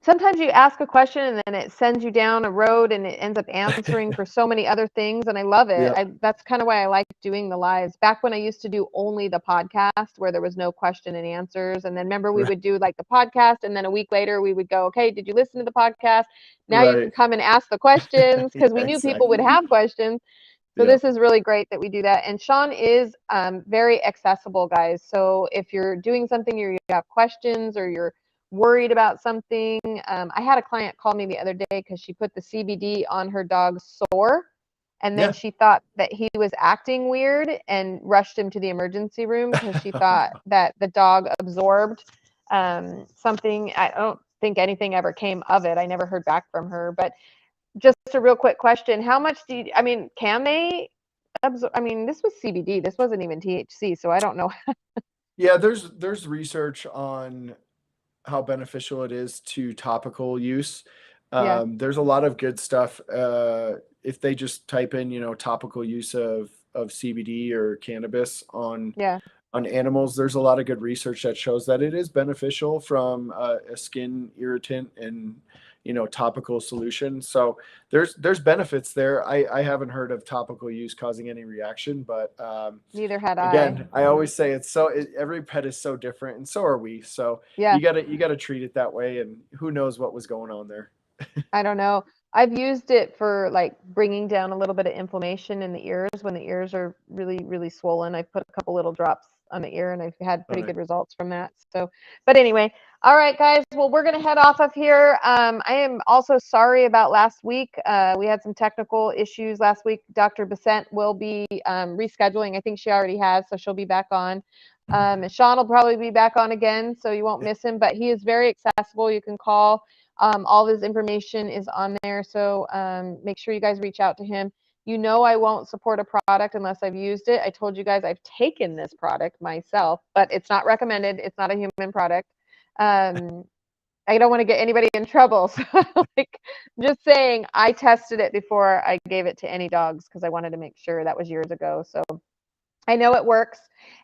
sometimes you ask a question and then it sends you down a road and it ends up answering for so many other things, and I love it. Yep. That's kind of why I like doing the lives. Back when I used to do only the podcast where there was no question and answers, and then remember we Right. would do like the podcast and then a week later we would go, okay, did you listen to the podcast? Now you can Right. come and ask the questions Yeah, because we knew people would exactly. have questions. So Yep. this is really great that we do that. And Sean is very accessible, guys. So if you're doing something or you have questions or you're worried about something, I had a client call me the other day because she put the CBD on her dog's sore. And then Yeah. she thought that he was acting weird and rushed him to the emergency room because she Oh, thought no. that the dog absorbed something. I don't think anything ever came of it. I never heard back from her. But just a real quick question. How much do you, I mean, can they absorb? I mean, this was CBD. This wasn't even THC, so I don't know. Yeah, there's research on how beneficial it is to topical use. Yeah, There's a lot of good stuff. If they just type in, topical use of CBD or cannabis yeah. on animals, there's a lot of good research that shows that it is beneficial from a skin irritant and topical solution. So there's benefits there. I haven't heard of topical use causing any reaction, but Neither had I. again, I always say every pet is so different, and so are we. So Yeah, you gotta treat it that way, and who knows what was going on there. I don't know. I've used it for like bringing down a little bit of inflammation in the ears when the ears are really, really swollen. I've put a couple little drops on the ear and I've had Oh, pretty nice. good results from that. So, but anyway, all right, guys. Well, we're going to head off of here. I am also sorry about last week. We had some technical issues last week. Dr. Besant will be rescheduling. I think she already has, so she'll be back on. And Sean will probably be back on again, so you won't miss him. But he is very accessible. You can call. All of his information is on there, so make sure you guys reach out to him. You know I won't support a product unless I've used it. I told you guys I've taken this product myself, but it's not recommended. It's not a human product. I don't want to get anybody in trouble. So like just saying I tested it before I gave it to any dogs because I wanted to make sure. That was years ago. So I know it works,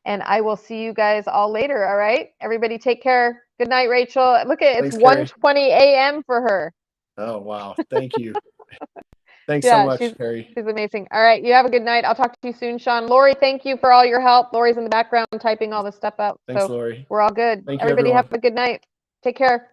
and I will see you guys all later. All right, everybody, take care. Good night, Rachel. Look at it's Thanks, Carrie. 1:20 a.m. for her. Oh, wow. Thank you. Thanks so Yeah, much, Carrie. she's amazing. All right, you have a good night. I'll talk to you soon, Sean. Lori, thank you for all your help. Lori's in the background typing all this stuff out, Thanks, so Lori. we're all good. Thank you, Everybody have everyone. a good night. Take care.